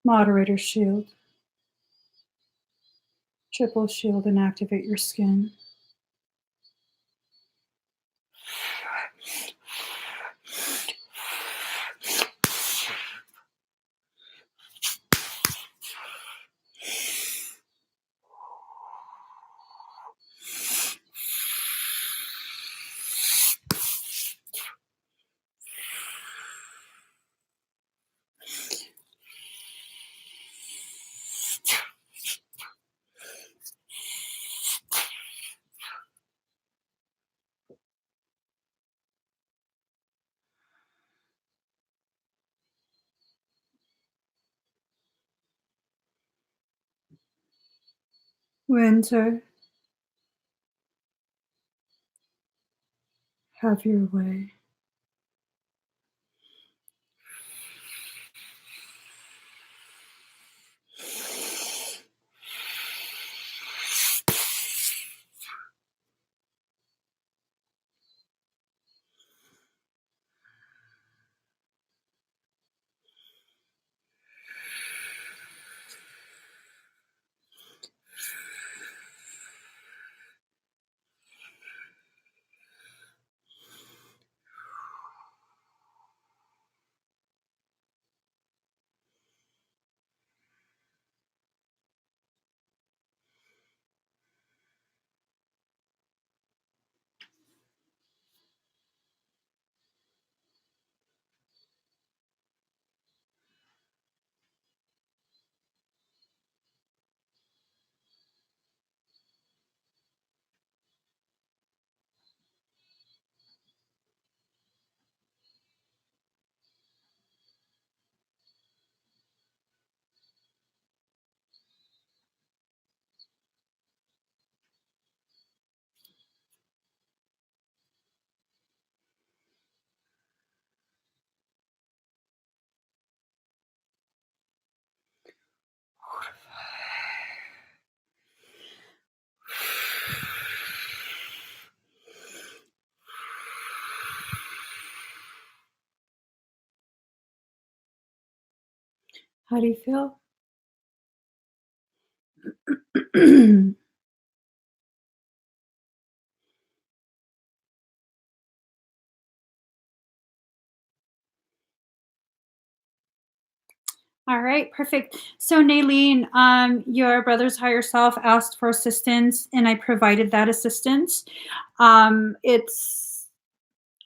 Moderator shield. Triple shield and activate your skin. Winter, have your way. How do you feel? All right, perfect. So, Nailin, your brother's higher self asked for assistance, and I provided that assistance. It's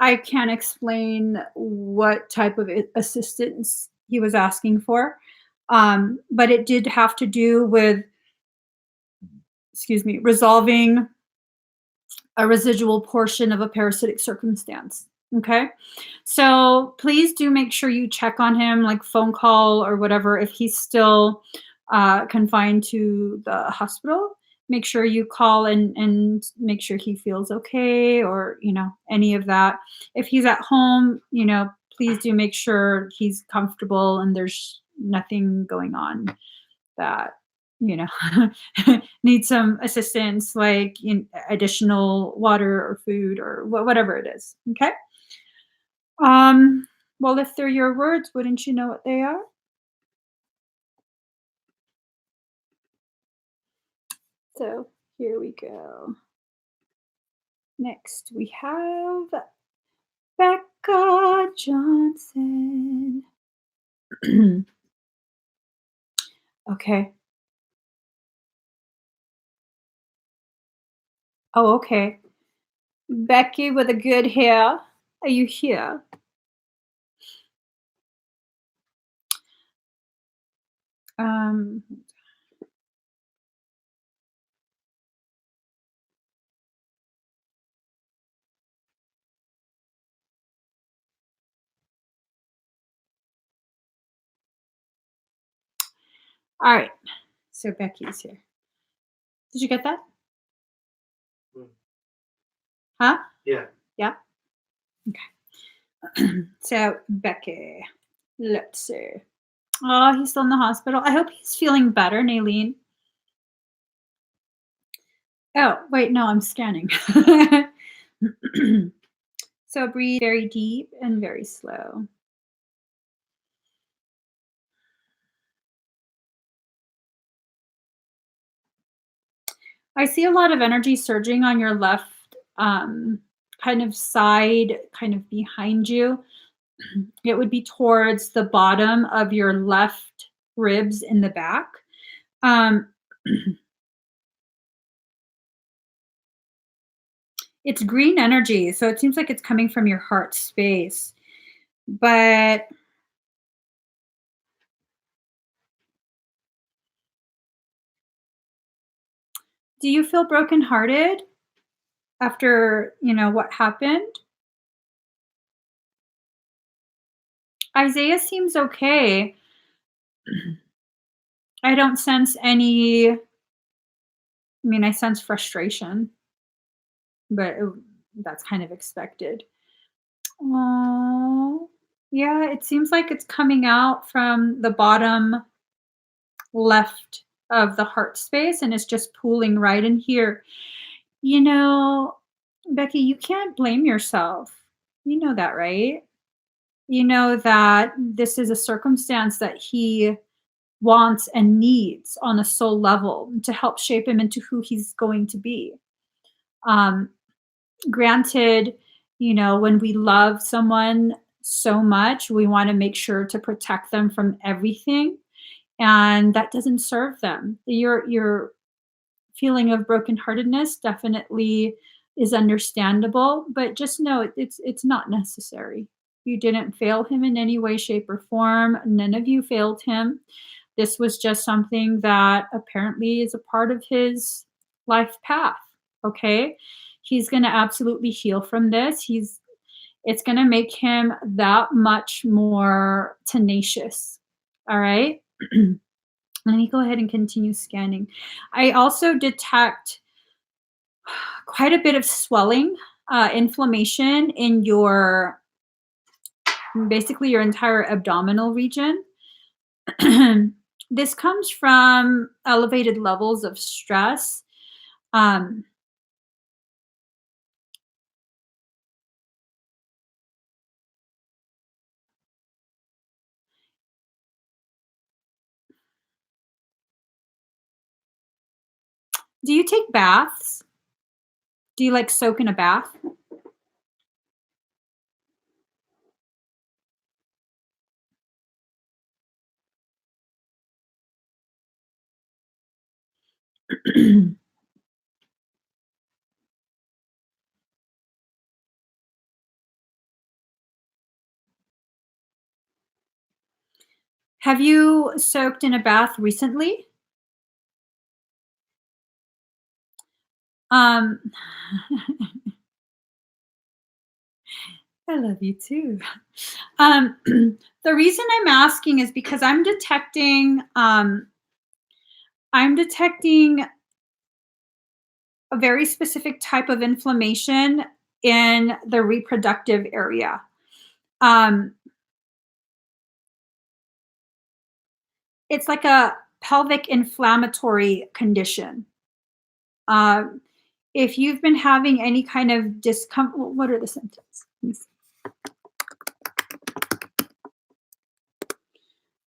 I can't explain what type of assistance he was asking for, but it did have to do with, excuse me, resolving a residual portion of a parasitic circumstance. Okay. So please do make sure you check on him, like phone call or whatever. If he's still confined to the hospital, make sure you call and make sure he feels okay, or, any of that. If he's at home, please do make sure he's comfortable and there's nothing going on that you know need some assistance, like additional water or food or whatever it is. Okay. Well, if they're your words, wouldn't you know what they are? So here we go. Next we have Becca Johnson. Okay. Oh, okay. Becky with a good hair, are you here? um all right, so Becky's here. Did you get that? Huh? Yeah. Yeah. Okay. So Becky, let's see. Oh, he's still in the hospital. I hope he's feeling better, Nailin. Oh, wait, no, I'm scanning. So breathe very deep and very slow. I see a lot of energy surging on your left kind of side, kind of behind you. It would be towards the bottom of your left ribs in the back. Um, it's green energy, so it seems like it's coming from your heart space. But do you feel brokenhearted after, what happened? Isaiah seems okay. I don't sense any, I sense frustration, but that's kind of expected. Oh, yeah, it seems like it's coming out from the bottom left of the heart space and it's just pooling right in here. You know, Becky, you can't blame yourself. You know that, right? You know that this is a circumstance that he wants and needs on a soul level to help shape him into who he's going to be. Um, Granted, when we love someone so much, we want to make sure to protect them from everything, and that doesn't serve them. Your feeling of brokenheartedness definitely is understandable, but just know it's not necessary. You didn't fail him in any way, shape, or form. None of you failed him. This was just something that apparently is a part of his life path. Okay. He's going to absolutely heal from this. It's going to make him that much more tenacious. All right. Let me go ahead and continue scanning. I also detect quite a bit of swelling, inflammation in basically your entire abdominal region. This comes from elevated levels of stress. Um, do you take baths? Do you like soak in a bath? Have you soaked in a bath recently? Um, I love you too. Um, the reason I'm asking is because I'm detecting a very specific type of inflammation in the reproductive area. Um, it's like a pelvic inflammatory condition. Um, if you've been having any kind of discomfort, what are the symptoms? Let me see.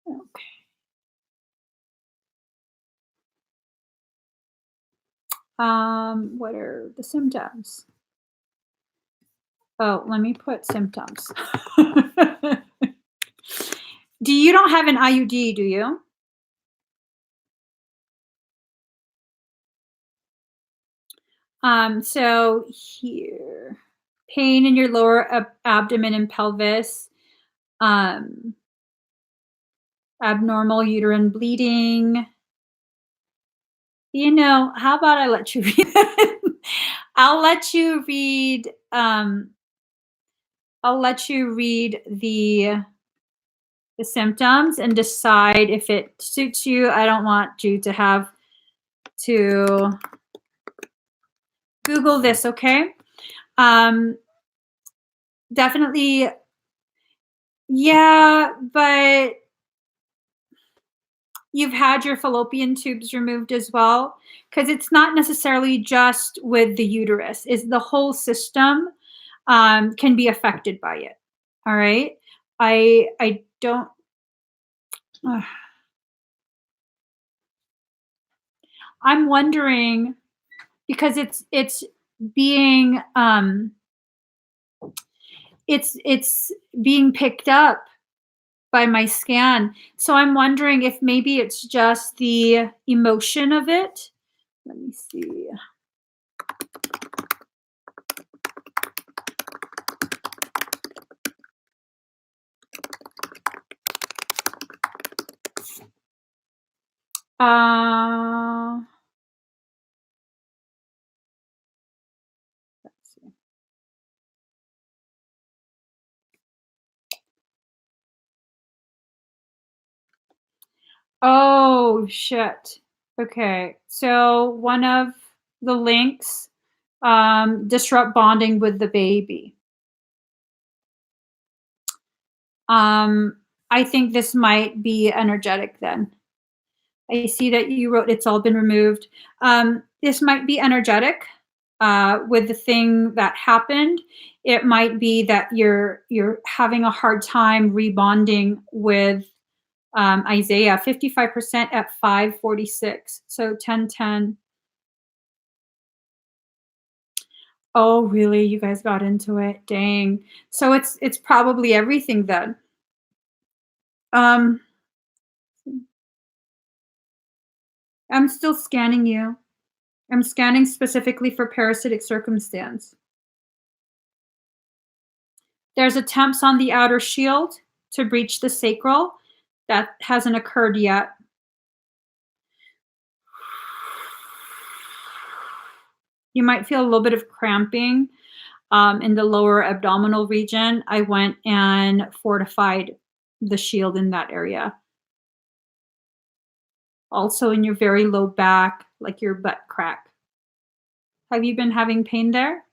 Okay. What are the symptoms? Oh, let me put symptoms. You don't have an IUD, do you? So here, pain in your lower abdomen and pelvis, um, abnormal uterine bleeding. How about I let you read? I'll let you read. I'll let you read the symptoms and decide if it suits you. I don't want you to have to Google this, okay? Um, Definitely, yeah, but you've had your fallopian tubes removed as well, because it's not necessarily just with the uterus. Is the whole system can be affected by it. All right. I don't. I'm wondering. because it's being it's being picked up by my scan. So I'm wondering if maybe it's just the emotion of it. Let me see. Uh, let's see. Oh shit. Okay. So one of the links disrupt bonding with the baby. Um I think this might be energetic then. I see that you wrote it's all been removed. This might be energetic with the thing that happened. It might be that you're having a hard time rebonding with Isaiah, 55% at 546. So 1010. Oh, really? You guys got into it. Dang. So it's probably everything then. Um I'm still scanning you. I'm scanning specifically for parasitic circumstance. There's attempts on the outer shield to breach the sacral. That hasn't occurred yet. You might feel a little bit of cramping in the lower abdominal region. I went and fortified the shield in that area. Also in your very low back, like your butt crack. Have you been having pain there?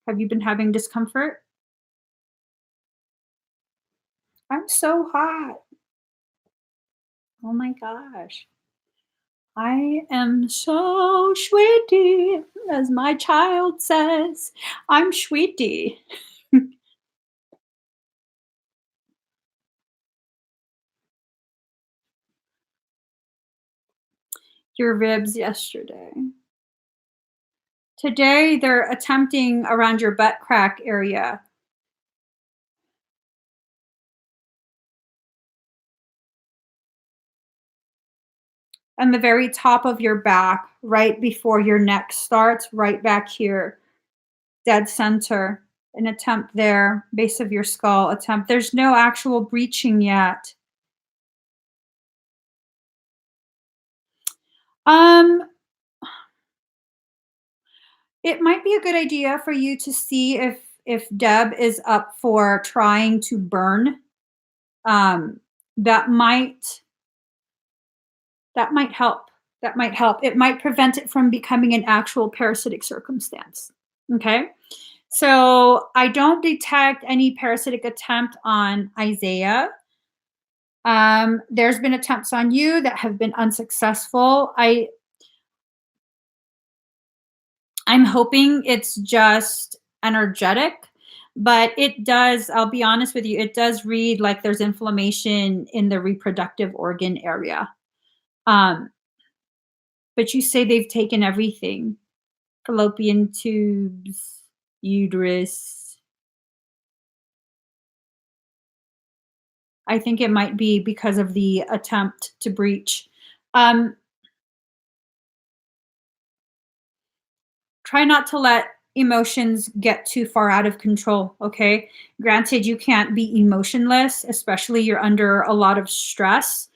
Have you been having discomfort? I'm so hot. Oh my gosh. I am so sweetie, as my child says. I'm sweetie. Your ribs yesterday. Today, they're attempting around your butt crack area. And the very top of your back, right before your neck starts, right back here, dead center. An attempt there, base of your skull attempt. There's no actual breaching yet. Um, it might be a good idea for you to see if Deb is up for trying to burn. Um, that might that might help. That might help. It might prevent it from becoming an actual parasitic circumstance. Okay. So I don't detect any parasitic attempt on Isaiah. There's been attempts on you that have been unsuccessful. I'm hoping it's just energetic, but it does, I'll be honest with you, it does read like there's inflammation in the reproductive organ area. Um, but you say they've taken everything: fallopian tubes, uterus. I think it might be because of the attempt to breach. Um, Try not to let emotions get too far out of control, okay? Granted, you can't be emotionless, especially you're under a lot of stress.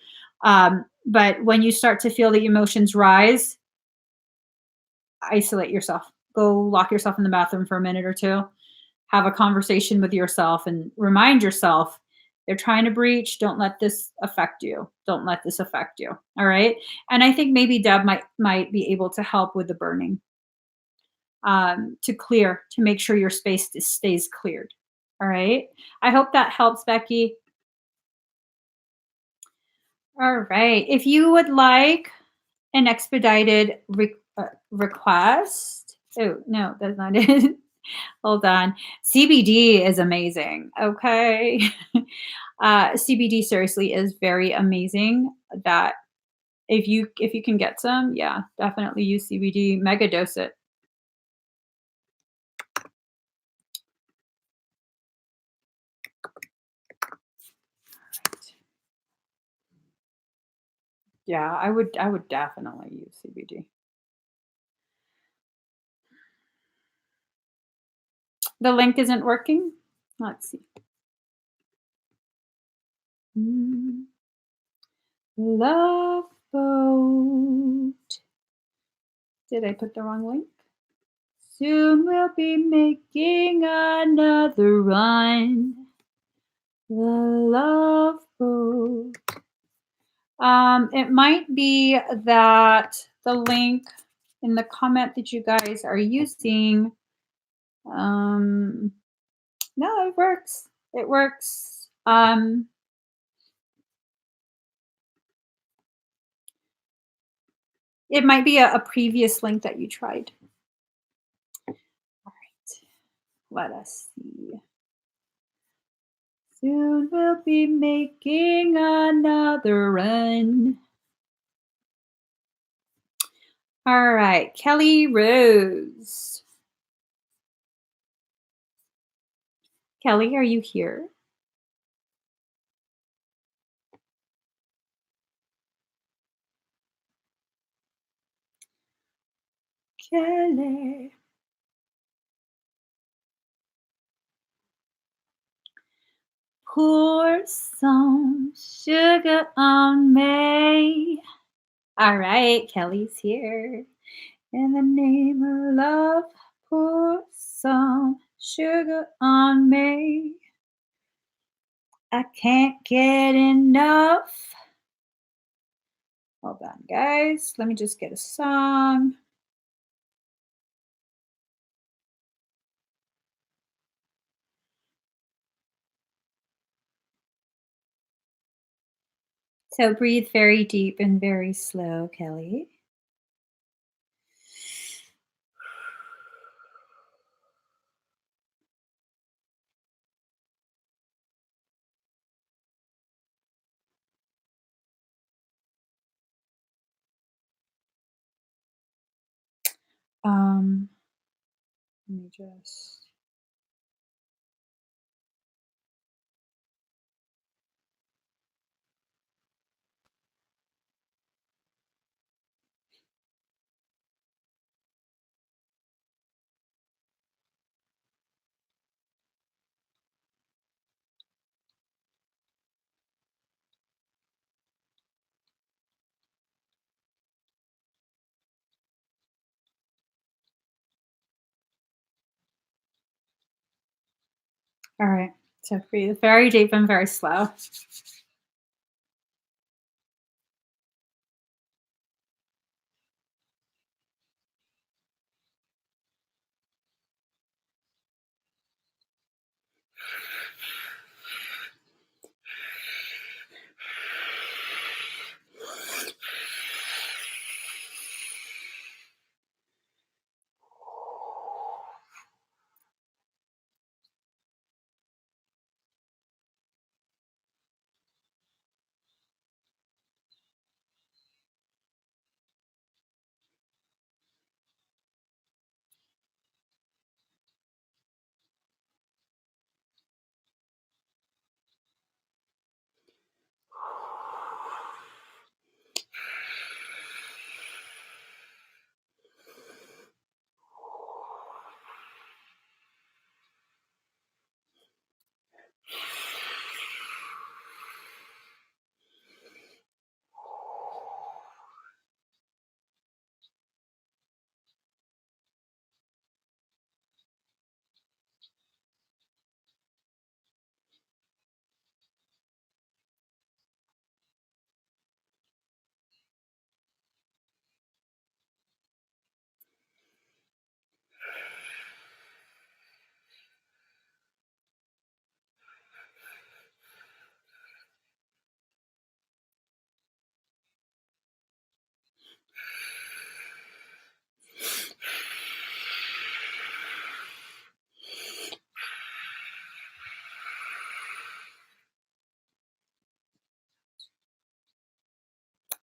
But when you start to feel the emotions rise, isolate yourself. Go lock yourself in the bathroom for a minute or two. Have a conversation with yourself and remind yourself they're trying to breach. Don't let this affect you. Don't let this affect you. All right. And I think maybe Deb might be able to help with the burning, to clear, to make sure your space stays cleared. All right. I hope that helps, Becky. All right. If you would like an expedited request, oh, no, that's not it. Hold on. CBD is amazing. Okay. CBD seriously is very amazing. That If you can get some, yeah, definitely use CBD. Mega dose it. Yeah, I would definitely use CBD. The link isn't working. Let's see. Love boat. Did I put the wrong link? Soon we'll be making another run. The love boat. It might be that the link in the comment that you guys are using, no, it works. It works. It might be a previous link that you tried. All right, let us see. Soon we'll be making another run. All right, Kelly Rose. Kelly, are you here? Kelly. Pour some sugar on me. All right, Kelly's here. In the name of love, pour some sugar on me. I can't get enough. Hold on, guys. Let me just get a song. So breathe very deep and very slow, Kelly. Let me just. All right. So breathe very deep and very slow.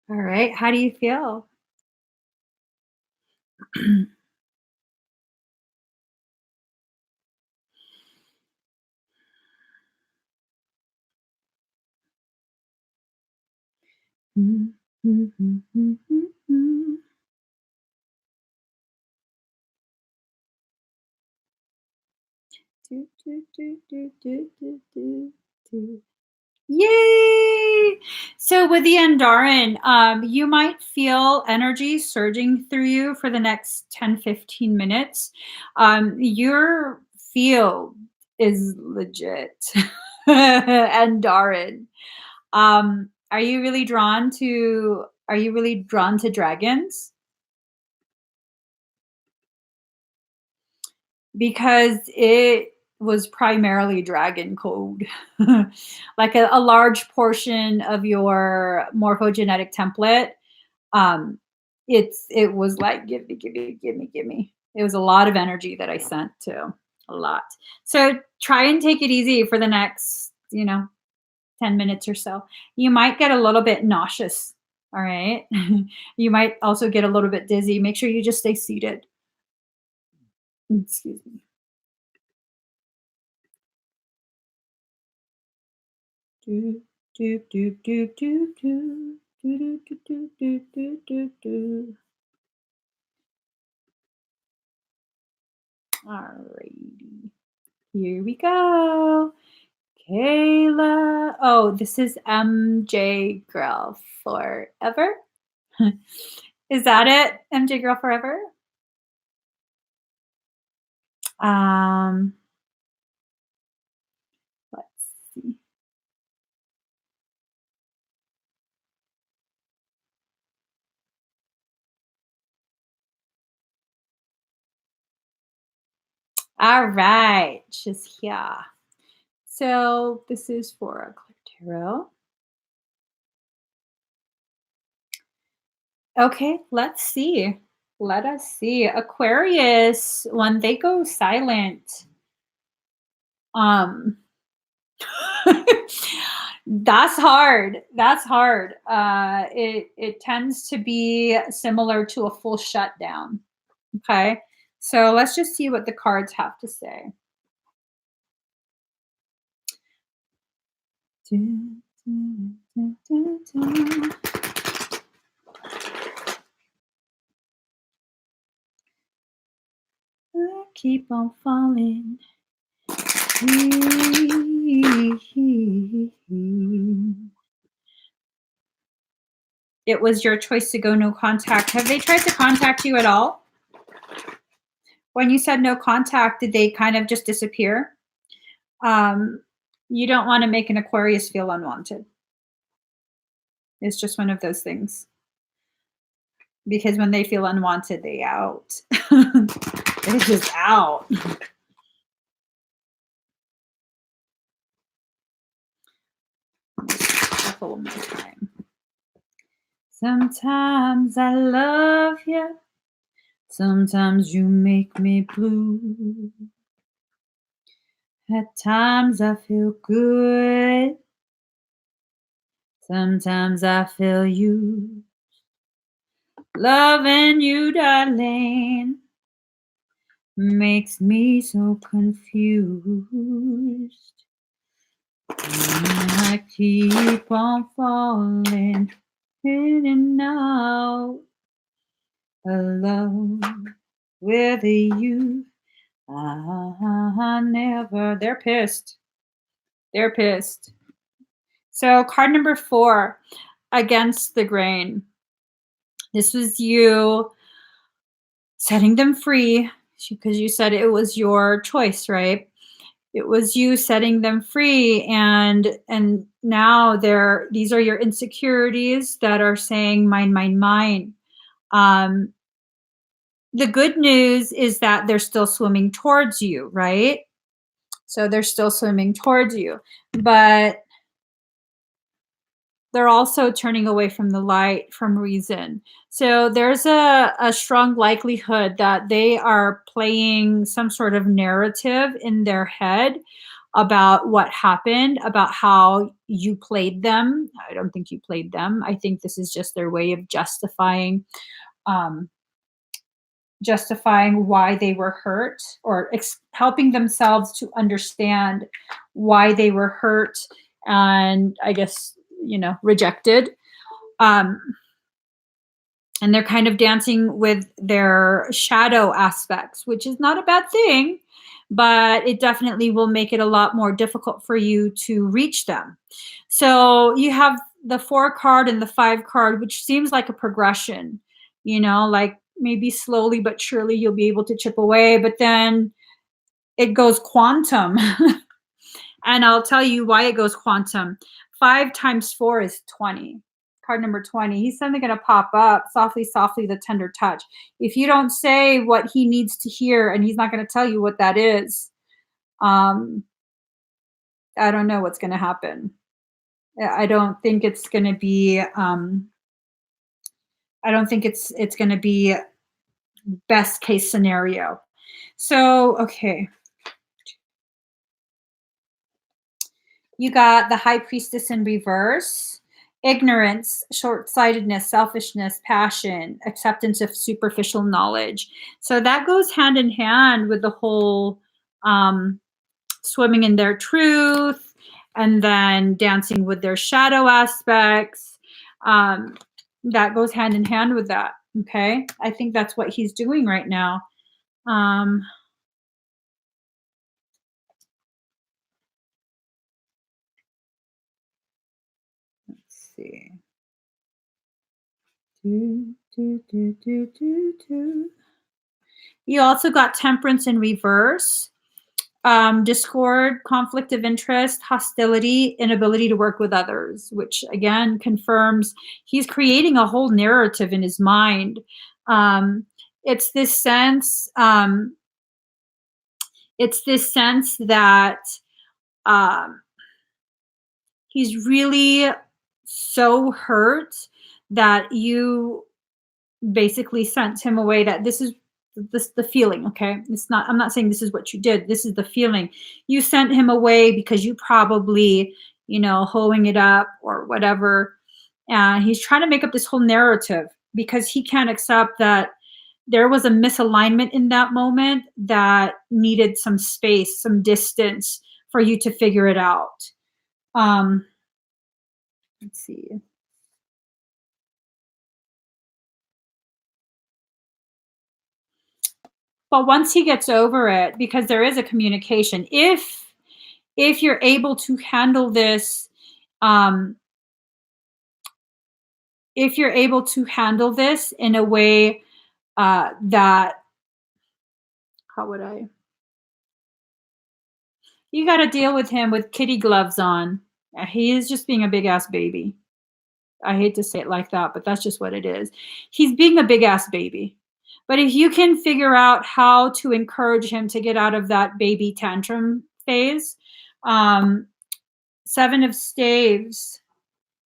All right. How do you feel? Do, do, do, do, do, do, do, do. Yay! So with the Andaran, you might feel energy surging through you for the next 10-15 minutes. Your field is legit. Andaran. Are you really drawn to dragons? Because it was primarily dragon code. Like a large portion of your morphogenetic template, um, it was like give me, give me, give me, give me. It was a lot of energy that I sent to a lot. So try and take it easy for the next, 10 minutes or so. You might get a little bit nauseous. All right. You might also get a little bit dizzy. Make sure you just stay seated. Excuse me. Do, do, do, do, do, do. Do, do, do, do, do, do, do. Alrighty. Here we go. Kayla. Oh, this is MJ Girl Forever. Is that it? MJ Girl Forever? Um, let's see. All right, she's here. So this is for a tarot. Okay, let's see. Let us see. Aquarius, when they go silent, um that's hard. That's hard. It tends to be similar to a full shutdown. Okay. So let's just see what the cards have to say. I keep on falling. It was your choice to go no contact. Have they tried to contact you at all? When you said no contact, did they kind of just disappear? You don't want to make an Aquarius feel unwanted. It's just one of those things. Because when they feel unwanted, they out. They're just out. Shuffle one more time. Sometimes I love you. Sometimes you make me blue. At times I feel good. Sometimes I feel you. Loving you, darling, makes me so confused. And I keep on falling in and out alone with you. I never. They're pissed. They're pissed. So card number 4, against the grain. This was you setting them free because you said it was your choice, right? It was you setting them free, and now these are your insecurities that are saying mine, mine, mine. The good news is that they're still swimming towards you, right? So they're still swimming towards you, but they're also turning away from the light, from reason. So there's a strong likelihood that they are playing some sort of narrative in their head. about what happened, about how you played them. I don't think you played them. I think this is just their way of um, justifying why they were hurt, or helping themselves to understand why they were hurt and, I guess, rejected. Um, and they're kind of dancing with their shadow aspects, which is not a bad thing, but it definitely will make it a lot more difficult for you to reach them. So you have the 4 card and the 5 card, which seems like a progression, like maybe slowly but surely you'll be able to chip away, but then it goes quantum. And I'll tell you why it goes quantum. 5 times 4 is 20. Card number 20. He's suddenly going to pop up. Softly, softly, the tender touch. If you don't say what he needs to hear, and he's not going to tell you what that is, I don't know what's going to happen. I don't think it's going to be. I don't think it's going to be best case scenario. So, okay. You got the High Priestess in reverse. Ignorance, short-sightedness, selfishness, passion, acceptance of superficial knowledge. So that goes hand in hand with the whole swimming in their truth, and then dancing with their shadow aspects. That goes hand in hand with that. Okay, I think that's what he's doing right now. Let's see. You also got temperance in reverse. Discord, conflict of interest, hostility, inability to work with others, which again confirms he's creating a whole narrative in his mind. It's this sense. It's this sense that he's really so hurt that you basically sent him away. That this is the feeling. Okay, it's not. I'm not saying this is what you did. This is the feeling. You sent him away because you probably, hoeing it up or whatever. And he's trying to make up this whole narrative because he can't accept that there was a misalignment in that moment that needed some space, some distance for you to figure it out. Let's see. But once he gets over it, because there is a communication, if you're able to handle this, if you're able to handle this in a way that, how would I? You got to deal with him with kitty gloves on. He is just being a big ass baby. I hate to say it like that, but that's just what it is. He's being a big ass baby. But if you can figure out how to encourage him to get out of that baby tantrum phase, 7 of Staves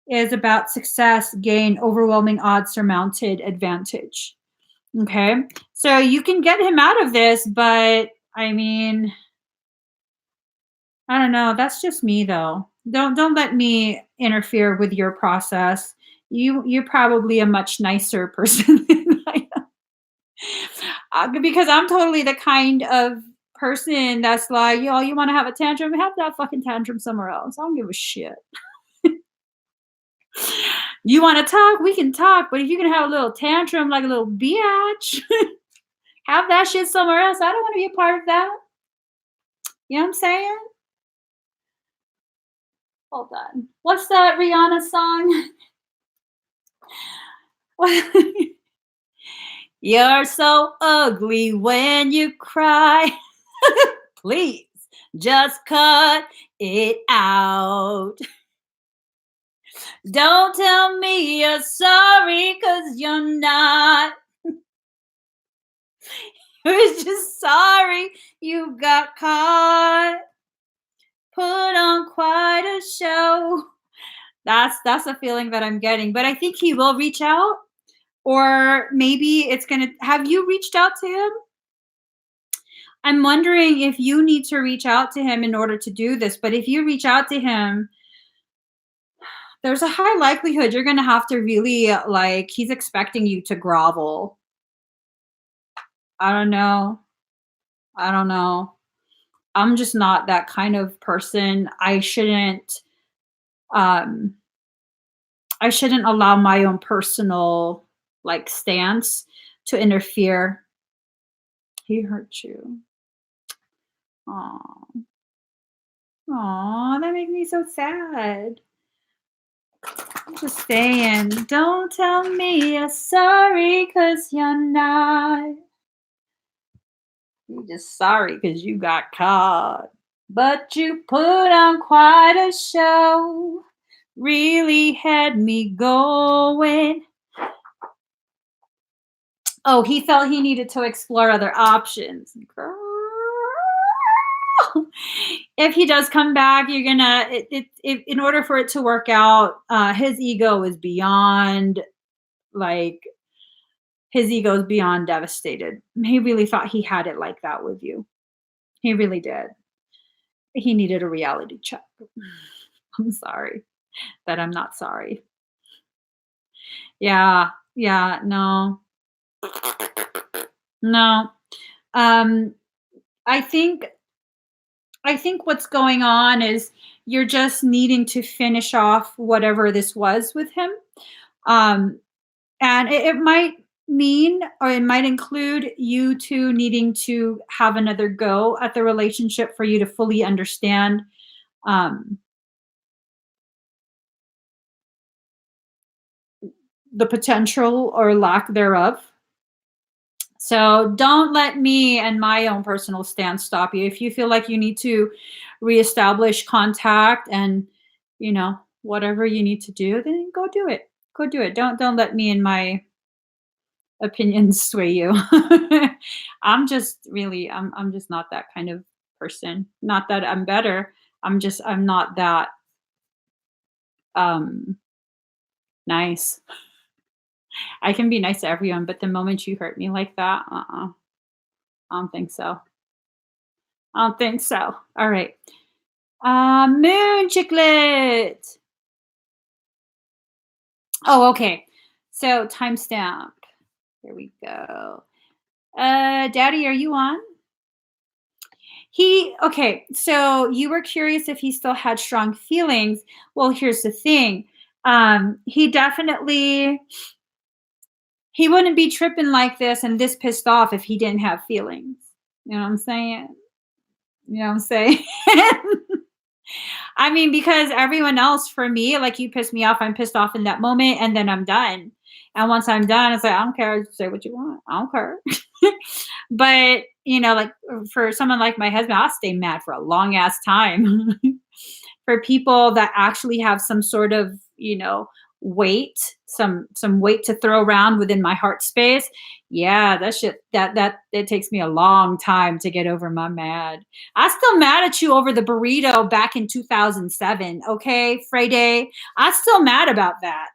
is about success, gain, overwhelming odds, surmounted advantage. Okay, so you can get him out of this, but I mean, I don't know. That's just me, though. Don't let me interfere with your process. You're probably a much nicer person than I am, because I'm totally the kind of person that's like, yo, you want to have a tantrum? Have that fucking tantrum somewhere else. I don't give a shit. You want to talk? We can talk. But if you can have a little tantrum like a little biatch, have that shit somewhere else. I don't want to be a part of that. You know what I'm saying? Hold on. What's that Rihanna song? You're so ugly when you cry. Please just cut it out. Don't tell me you're sorry, 'cause you're not. You're just sorry you got caught. Put on quite a show. That's a feeling that I'm getting. But I think he will reach out. Or maybe it's going to, have you reached out to him? I'm wondering if you need to reach out to him in order to do this, but if you reach out to him, there's a high likelihood you're gonna have to really, like, he's expecting you to grovel. I don't know. I don't know. I'm just not that kind of person. Um I shouldn't allow my own personal, like, stance to interfere. He hurt you. Aw. Aw, that makes me so sad. I'm just saying, don't tell me you're sorry, 'cause you're not. You're just sorry 'cause you got caught. But you put on quite a show. Really had me going. Oh, he felt he needed to explore other options. Girl. If he does come back, you're gonna in order for it to work out, his ego is beyond, like, his ego is beyond devastated. He really thought he had it like that with you. He really did. He needed a reality check. I'm sorry that I'm not sorry. Yeah, yeah, no, no. Um, I think I think what's going on is you're just needing to finish off whatever this was with him. Um, and it might mean, or it might include you two needing to have another go at the relationship for you to fully understand um, the potential or lack thereof. So don't let me and my own personal stance stop you. If you feel like you need to reestablish contact and, whatever you need to do, then go do it. Go do it. Don't let me and my opinions sway you. I'm just not that kind of person. Not that I'm better. I'm not that um nice. I can be nice to everyone, but the moment you hurt me like that, I don't think so. I don't think so. All right. Moon chiclet. Oh, okay. So timestamp. Here we go. Daddy, are you on? Okay, so you were curious if he still had strong feelings. Well, here's the thing. He definitely he wouldn't be tripping like this and this pissed off if he didn't have feelings. You know what I'm saying? You know what I'm saying? I mean, because everyone else for me, like you piss me off, I'm pissed off in that moment and then I'm done. And once I'm done, it's like, I don't care. Say what you want. I don't care. But, like for someone like my husband, I'll stay mad for a long ass time. For people that actually have some sort of, weight, some weight to throw around within my heart space. Yeah, that shit that it takes me a long time to get over my mad. I'm still mad at you over the burrito back in 2007, okay, Friday? I'm still mad about that.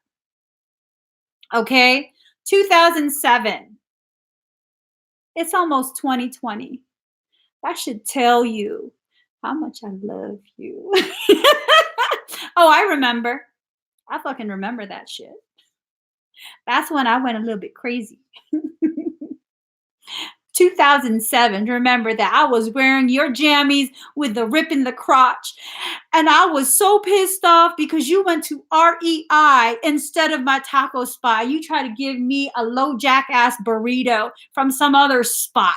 Okay? 2007. It's almost 2020. That should tell you how much I love you. Oh, I remember. I fucking remember that shit. That's when I went a little bit crazy. 2007, remember that I was wearing your jammies with the rip in the crotch. And I was so pissed off because you went to REI instead of my taco spot. You tried to give me a low jackass burrito from some other spot.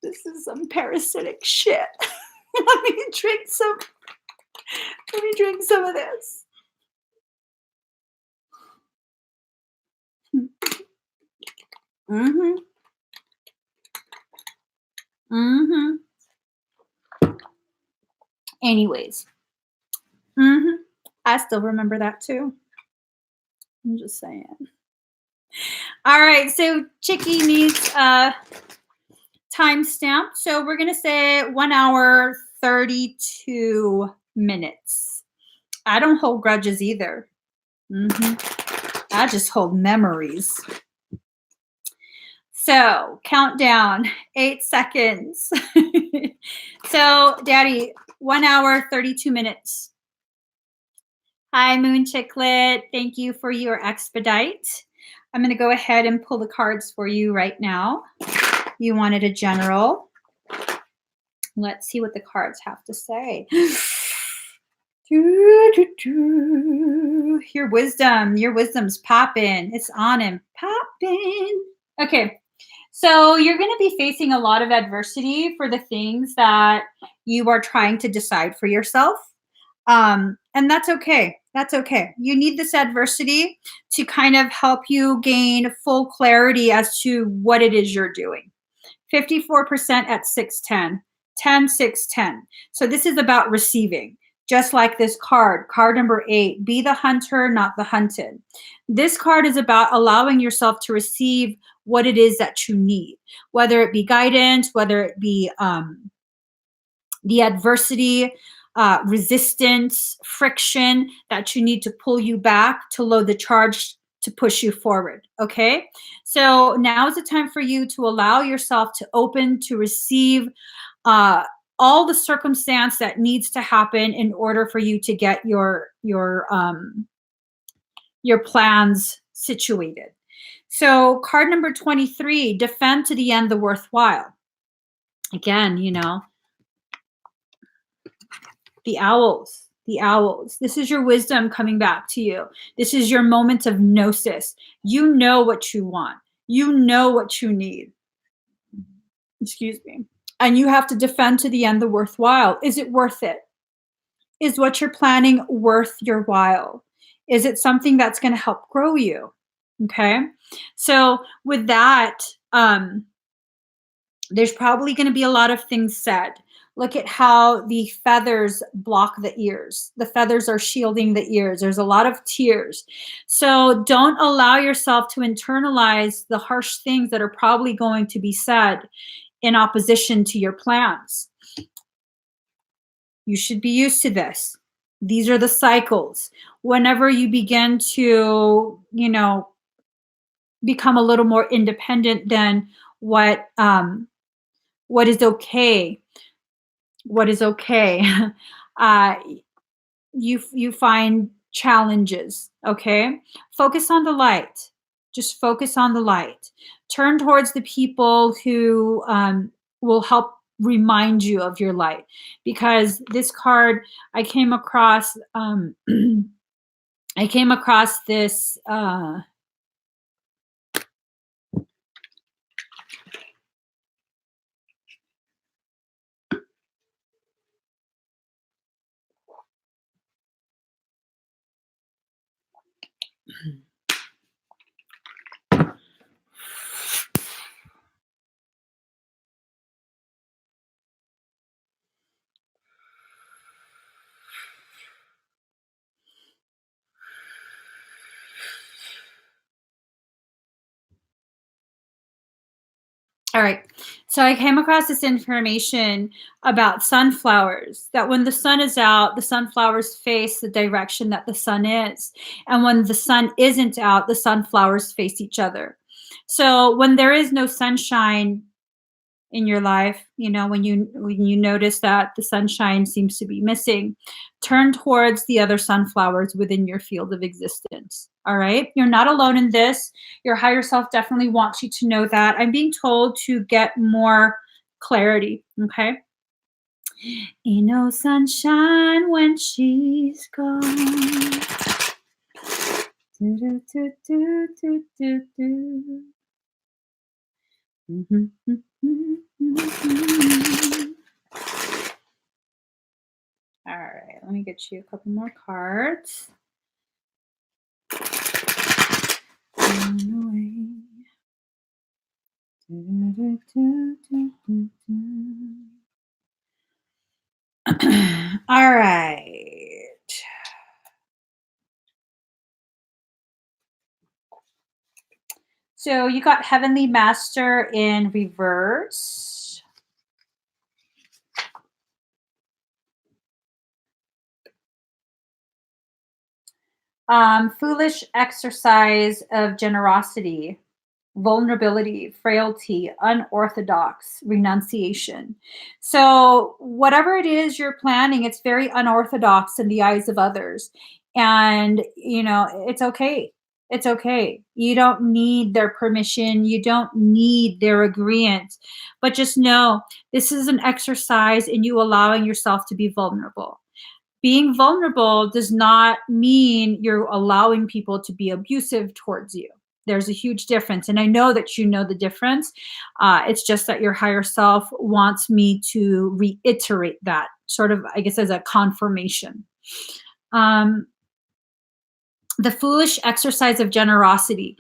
This is some parasitic shit. Let me drink some of this. Mm-hmm. Mm-hmm. Anyways. Mm-hmm. I still remember that too. I'm just saying. All right, so Chicky needs a timestamp. So we're gonna say 1 hour 32 minutes. I don't hold grudges either. Mm-hmm. I just hold memories. So, countdown, 8 seconds. So, Daddy, 1 hour, 32 minutes. Hi, Moon Chicklet. Thank you for your expedite. I'm going to go ahead and pull the cards for you right now. You wanted a general. Let's see what the cards have to say. Your wisdom's popping. It's on and popping. Okay. So you're going to be facing a lot of adversity for the things that you are trying to decide for yourself. And that's okay. That's okay. You need this adversity to kind of help you gain full clarity as to what it is you're doing. 54% at 610, 10, 6, 10. So this is about receiving. Just like this card number 8, be the hunter, not the hunted. This card is about allowing yourself to receive what it is that you need, whether it be guidance, whether it be the adversity, resistance, friction that you need to pull you back to load the charge to push you forward. Okay. So now is the time for you to allow yourself to open to receive all the circumstance that needs to happen in order for you to get your plans situated. So card number 23, defend to the end the worthwhile. Again, you know, the owls. This is your wisdom coming back to you. This is your moment of gnosis. You know what you want. You know what you need. Excuse me. And you have to defend to the end the worthwhile. Is it worth it? Is what you're planning worth your while? Is it something that's going to help grow you? Okay. So with that, there's probably going to be a lot of things said. Look at how the feathers block the ears. The feathers are shielding the ears. There's a lot of tears. So don't allow yourself to internalize the harsh things that are probably going to be said in opposition to your plans. You should be used to this. These are the cycles. Whenever you begin to, you know, become a little more independent than what is okay, you find challenges. Okay, focus on the light. Just focus on the light. Turn towards the people who will help remind you of your light, because this card I came across this all right. So I came across this information about sunflowers, that when the sun is out, the sunflowers face the direction that the sun is. And when the sun isn't out, the sunflowers face each other. So when there is no sunshine in your life, you know, when you notice that the sunshine seems to be missing, turn towards the other sunflowers within your field of existence. All right, you're not alone in this. Your higher self definitely wants you to know that. I'm being told to get more clarity. Okay, ain't no sunshine when she's gone. Do, do, do, do, do, do, do. All right, let me get you a couple more cards. All right. So you got Heavenly Master in reverse. Foolish exercise of generosity, vulnerability, frailty, unorthodox, renunciation. So, whatever it is you're planning, it's very unorthodox in the eyes of others. And, it's okay. It's okay. You don't need their permission. You don't need their agreement. But just know this is an exercise in you allowing yourself to be vulnerable. Being vulnerable does not mean you're allowing people to be abusive towards you. There's a huge difference. And I know that you know the difference. It's just that your higher self wants me to reiterate that, sort of, I guess, as a confirmation. Um, the foolish exercise of generosity.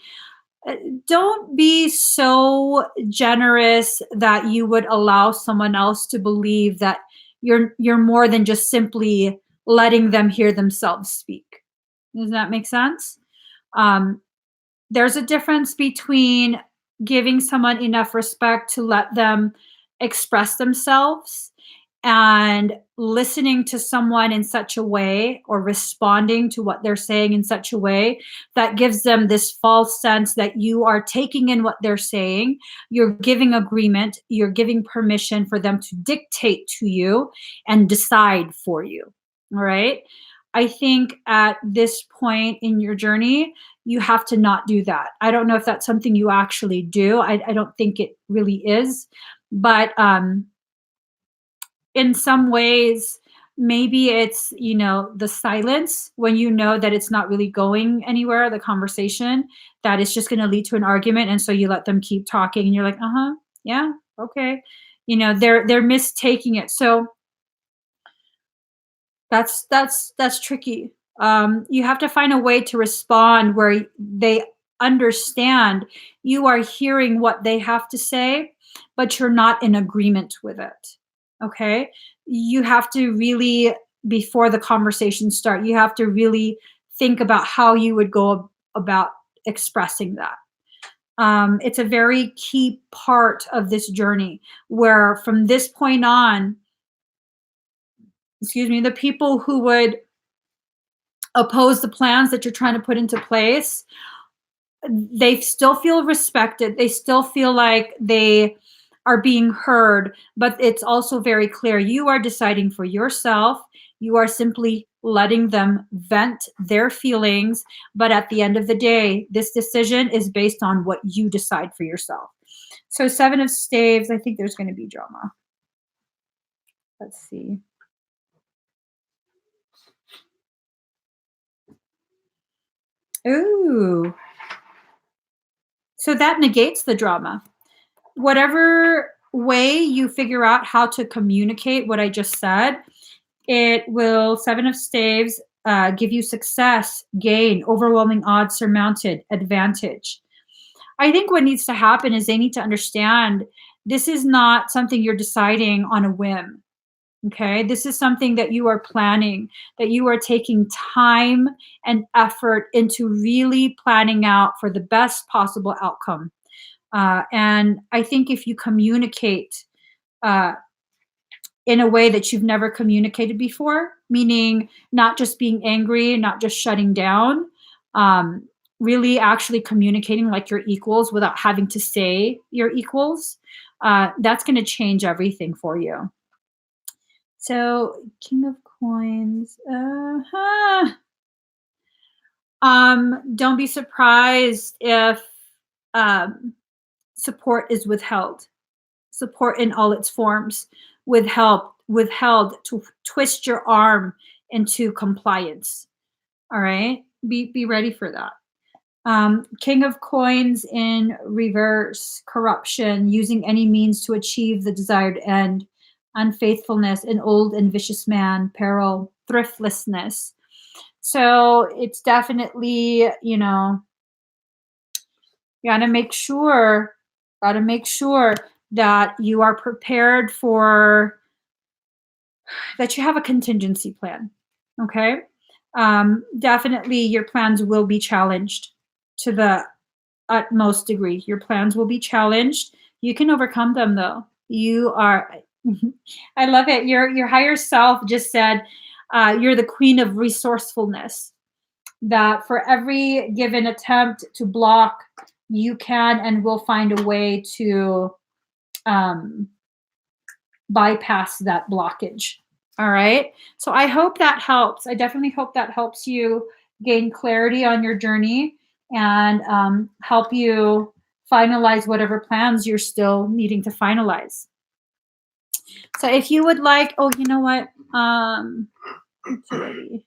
Don't be so generous that you would allow someone else to believe that you're more than just simply letting them hear themselves speak. Does that make sense? Um, there's a difference between giving someone enough respect to let them express themselves and listening to someone in such a way or responding to what they're saying in such a way that gives them this false sense that you are taking in what they're saying, you're giving agreement, you're giving permission for them to dictate to you and decide for you. All right. I think at this point in your journey, you have to not do that. I don't know if that's something you actually do. I don't think it really is. But in some ways, maybe it's, the silence when you know that it's not really going anywhere, the conversation, that it's just going to lead to an argument. And so you let them keep talking and you're like, uh-huh, yeah, okay. They're mistaking it. So that's tricky. You have to find a way to respond where they understand you are hearing what they have to say, but you're not in agreement with it. Okay? You have to really, before the conversation start, you have to really think about how you would go about expressing that. It's a very key part of this journey where from this point on, excuse me, the people who would oppose the plans that you're trying to put into place, they still feel respected. They still feel like they are being heard, but it's also very clear you are deciding for yourself. You are simply letting them vent their feelings. But at the end of the day, this decision is based on what you decide for yourself. So, Seven of Staves, I think there's going to be drama. Let's see. Ooh. So that negates the drama. Whatever way you figure out how to communicate what I just said, it will, Seven of Staves, give you success, gain, overwhelming odds surmounted, advantage. I think what needs to happen is they need to understand this is not something you're deciding on a whim. Okay. This is something that you are planning, that you are taking time and effort into really planning out for the best possible outcome. And I think if you communicate uh, in a way that you've never communicated before, meaning not just being angry, not just shutting down, um, really actually communicating like you're equals without having to say you're equals, that's going to change everything for you. So, King of Coins. Don't be surprised if um, support is withheld. Support in all its forms, withheld to twist your arm into compliance. All right, be ready for that. King of Coins in reverse, corruption, using any means to achieve the desired end, unfaithfulness, an old and vicious man, peril, thriftlessness. So it's definitely, you gotta make sure that you are prepared for that you have a contingency plan. Okay. Definitely your plans will be challenged to the utmost degree. Your plans will be challenged. You can overcome them though. You are I love it. Your higher self just said you're the queen of resourcefulness. that for every given attempt to block, you can and will find a way to bypass that blockage. All right. So I hope that helps. I definitely hope that helps you gain clarity on your journey and help you finalize whatever plans you're still needing to finalize. So if you would like, oh, you know what? Utility.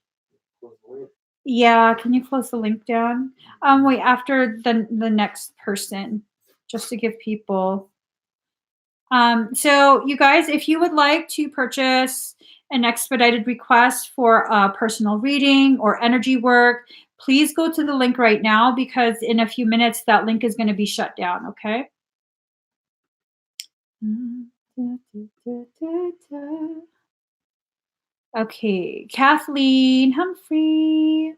Yeah, can you close the link down? Wait, after the next person, just to give people. So you guys, if you would like to purchase an expedited request for a personal reading or energy work, please go to the link right now because in a few minutes that link is going to be shut down, okay? Okay, Kathleen, Humphrey.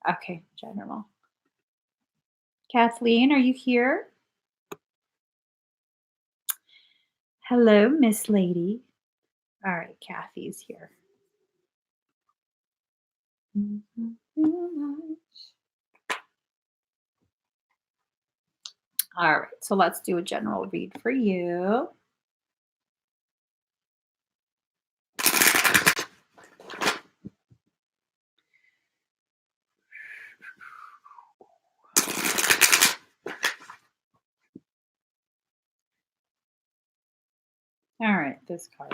Okay, general. Kathleen, are you here? Hello, Miss Lady. All right, Kathy's here. All right, so let's do a general read for you. All right, this card.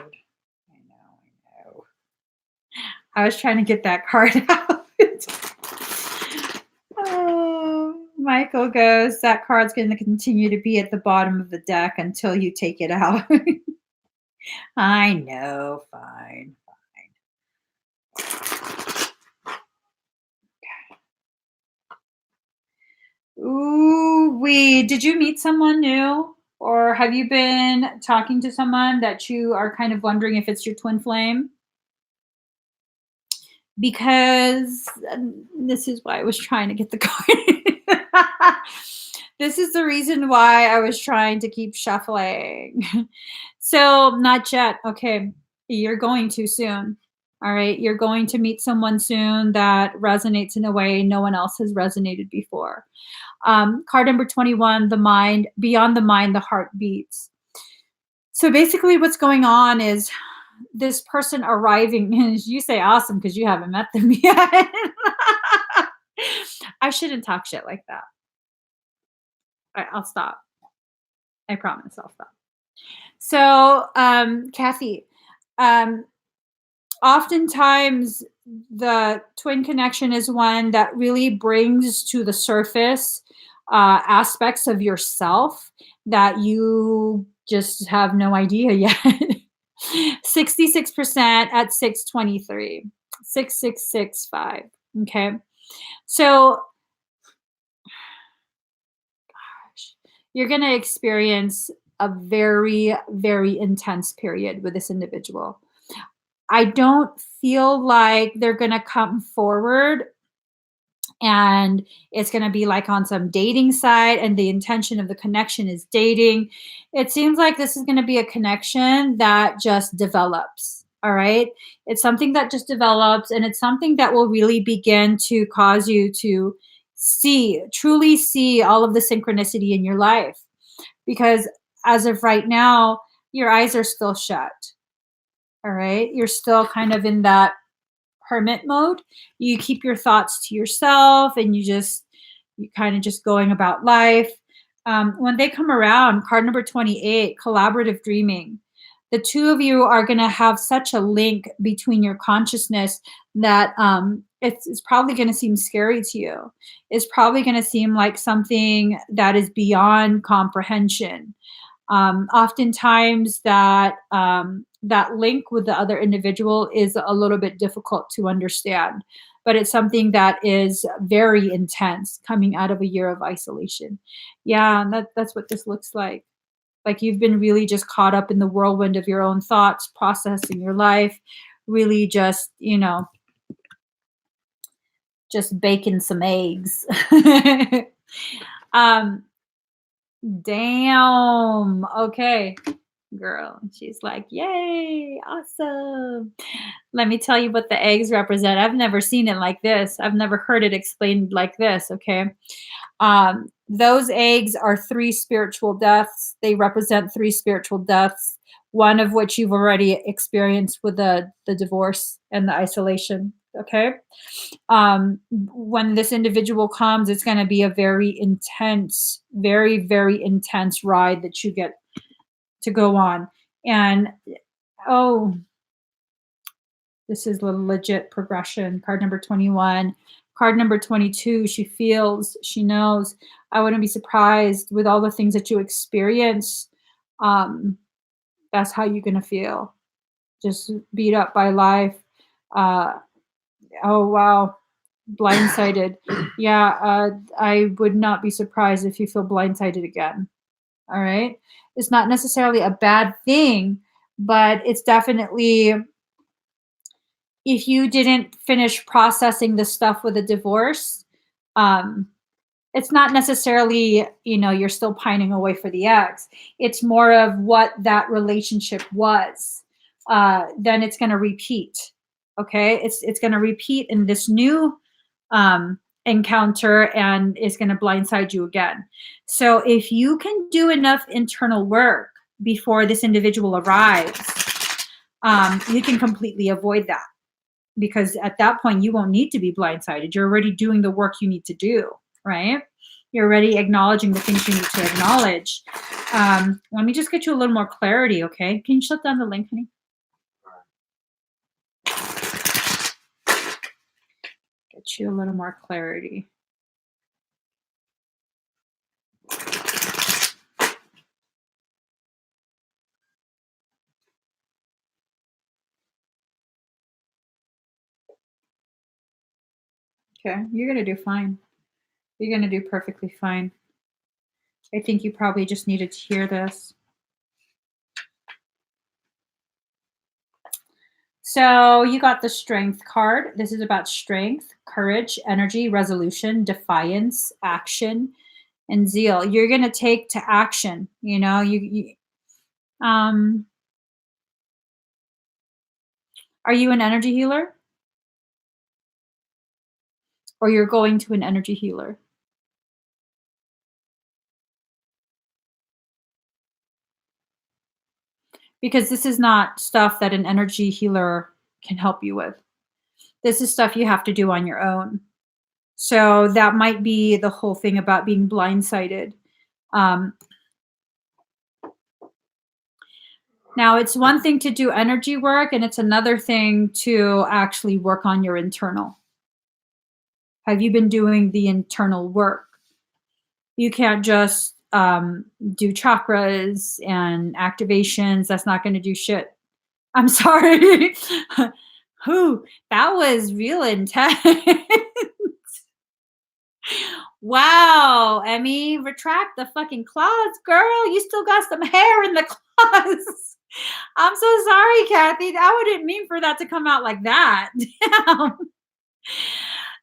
I know. I was trying to get that card out. Oh, Michael goes, that card's going to continue to be at the bottom of the deck until you take it out. I know, fine. Ooh, did you meet someone new? Or have you been talking to someone that you are kind of wondering if it's your twin flame? Because this is why I was trying to get the card. This is the reason why I was trying to keep shuffling. So, not yet. Okay, you're going to soon. All right, you're going to meet someone soon that resonates in a way no one else has resonated before. Card number 21, the mind, beyond the mind, the heart beats. So basically what's going on is this person arriving, and you say awesome because you haven't met them yet. I shouldn't talk shit like that. All right, I'll stop. I promise I'll stop. So, Kathy, oftentimes the twin connection is one that really brings to the surface aspects of yourself that you just have no idea yet. 66% at 623, 6665. Okay. So, gosh, you're going to experience a very, very intense period with this individual. I don't feel like they're going to come forward and it's going to be like on some dating site and the intention of the connection is dating. It seems like this is going to be a connection that just develops. All right. It's something that just develops and it's something that will really begin to cause you to truly see all of the synchronicity in your life. Because as of right now, your eyes are still shut. All right. You're still kind of in that hermit mode. You keep your thoughts to yourself and you kind of just going about life. When they come around, card number 28, collaborative dreaming. The two of you are going to have such a link between your consciousness that it's probably going to seem scary to you. It's probably going to seem like something that is beyond comprehension. Oftentimes that link with the other individual is a little bit difficult to understand, but it's something that is very intense coming out of a year of isolation. Yeah, that's what this looks like. Like you've been really just caught up in the whirlwind of your own thoughts, processing your life, really just, just baking some eggs. Damn. Okay. girl. She's like, yay, awesome. Let me tell you what the eggs represent. I've never seen it like this. I've never heard it explained like this. Okay. Those eggs are three spiritual deaths. They represent three spiritual deaths, one of which you've already experienced with the divorce and the isolation. Okay. When this individual comes, it's going to be a very intense, very, very intense ride that you get to go on. And oh, this is a legit progression. Card number 21. Card number 22, she feels, she knows. I wouldn't be surprised with all the things that you experience. That's how you're going to feel. Just beat up by life. Oh, wow. Blindsided. Yeah, I would not be surprised if you feel blindsided again. All right. It's not necessarily a bad thing, but it's definitely, if you didn't finish processing the stuff with a divorce, um, it's not necessarily, you're still pining away for the ex. It's more of what that relationship was. Then it's going to repeat. Okay. It's going to repeat in this new encounter, and is going to blindside you again. So if you can do enough internal work before this individual arrives, you can completely avoid that, because at that point you won't need to be blindsided. You're already doing the work you need to do, right? You're already acknowledging the things you need to acknowledge. Let me just get you a little more clarity, okay? Can you shut down the link, honey? Get you a little more clarity. Okay, you're going to do fine. You're going to do perfectly fine. I think you probably just needed to hear this. So you got the strength card. This is about strength, courage, energy, resolution, defiance, action, and zeal. You're going to take to action. Are you an energy healer? Or you're going to an energy healer? Because this is not stuff that an energy healer can help you with. This is stuff you have to do on your own. So that might be the whole thing about being blindsided. Now, it's one thing to do energy work, and it's another thing to actually work on your internal. Have you been doing the internal work? You can't just do chakras and activations. That's not going to do shit. I'm sorry. Whew, that was real intense. Wow, Emmy, retract the fucking claws, girl. You still got some hair in the claws. I'm so sorry, Kathy. I wouldn't mean for that to come out like that. Damn.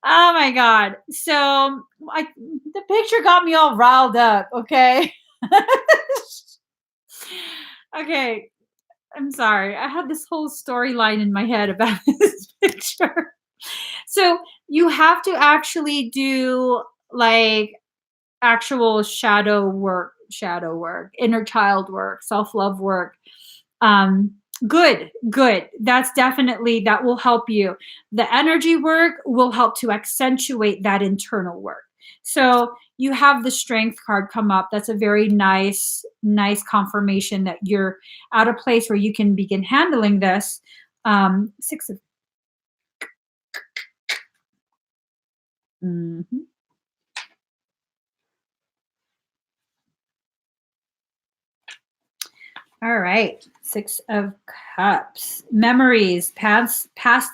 Oh my God. So the picture got me all riled up. Okay. Okay. I'm sorry. I had this whole storyline in my head about this picture. So you have to actually do like actual shadow work, inner child work, self-love work. Good. That's definitely, that will help you. The energy work will help to accentuate that internal work. So you have the strength card come up. That's a very nice confirmation that you're at a place where you can begin handling this. Six of. Mm-hmm. All right. 6 of Cups. Memories, past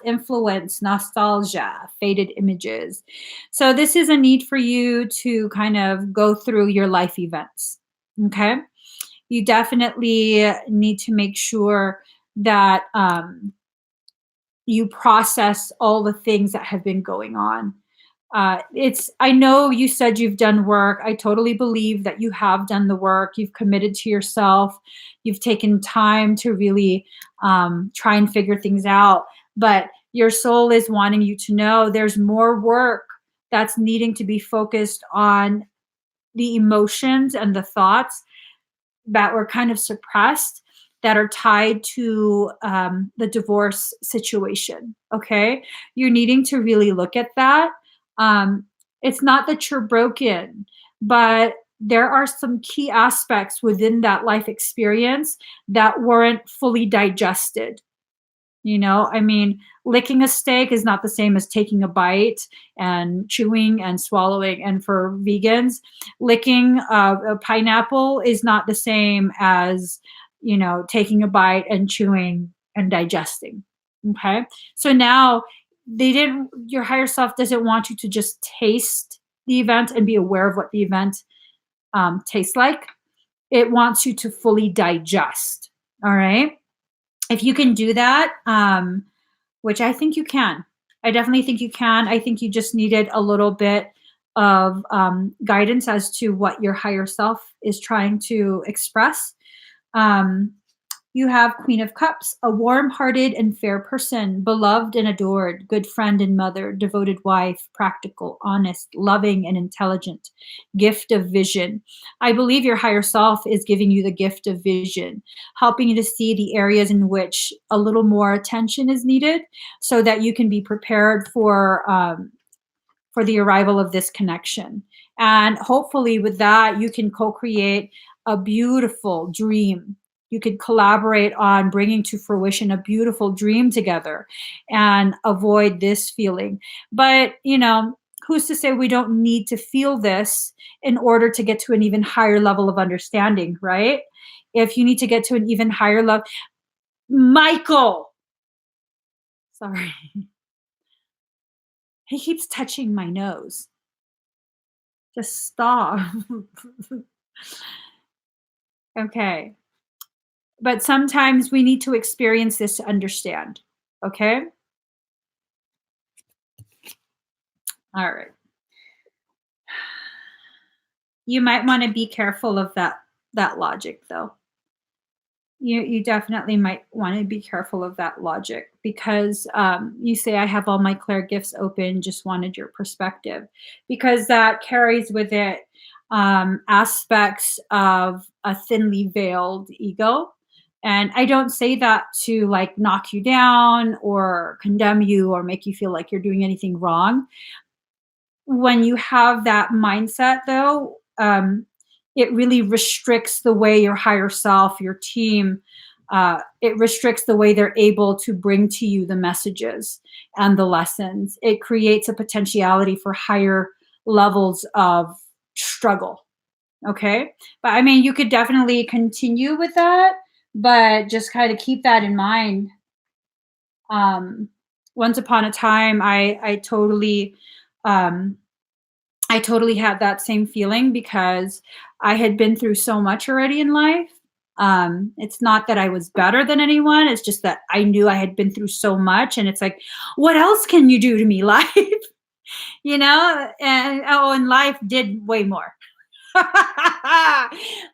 influence, nostalgia, faded images. So this is a need for you to kind of go through your life events. Okay. You definitely need to make sure that you process all the things that have been going on. I know you said you've done work. I totally believe that you have done the work. You've committed to yourself. You've taken time to really try and figure things out. But your soul is wanting you to know there's more work that's needing to be focused on the emotions and the thoughts that were kind of suppressed that are tied to the divorce situation. Okay. You're needing to really look at that. Um, it's not that you're broken, but there are some key aspects within that life experience that weren't fully digested. I mean, licking a steak is not the same as taking a bite and chewing and swallowing. And for vegans, licking a pineapple is not the same as, taking a bite and chewing and digesting. Okay. So now your higher self doesn't want you to just taste the event and be aware of what the event tastes like. It wants you to fully digest. All right. If you can do that, which I think you can, I definitely think you can. I think you just needed a little bit of guidance as to what your higher self is trying to express. Um, you have Queen of Cups, a warm-hearted and fair person, beloved and adored, good friend and mother, devoted wife, practical, honest, loving, and intelligent, gift of vision. I believe your higher self is giving you the gift of vision, helping you to see the areas in which a little more attention is needed so that you can be prepared for the arrival of this connection. And hopefully, with that, you can co create a beautiful dream. You could collaborate on bringing to fruition a beautiful dream together and avoid this feeling. But, who's to say we don't need to feel this in order to get to an even higher level of understanding, right? If you need to get to an even higher level, Michael, sorry, he keeps touching my nose. Just stop. Okay. But sometimes we need to experience this to understand. Okay? All right. You might want to be careful of that logic though. You definitely might want to be careful of that logic because you say I have all my clair gifts open, just wanted your perspective, because that carries with it aspects of a thinly veiled ego. And I don't say that to like knock you down or condemn you or make you feel like you're doing anything wrong. When you have that mindset though, it really restricts the way your higher self, your team, it restricts the way they're able to bring to you the messages and the lessons. It creates a potentiality for higher levels of struggle. Okay. But I mean, you could definitely continue with that, but just kind of keep that in mind. Um, Once upon a time, um, I totally had that same feeling because I had been through so much already in life. It's not that I was better than anyone. It's just that I knew I had been through so much. And it's like, what else can you do to me, life? And life did way more.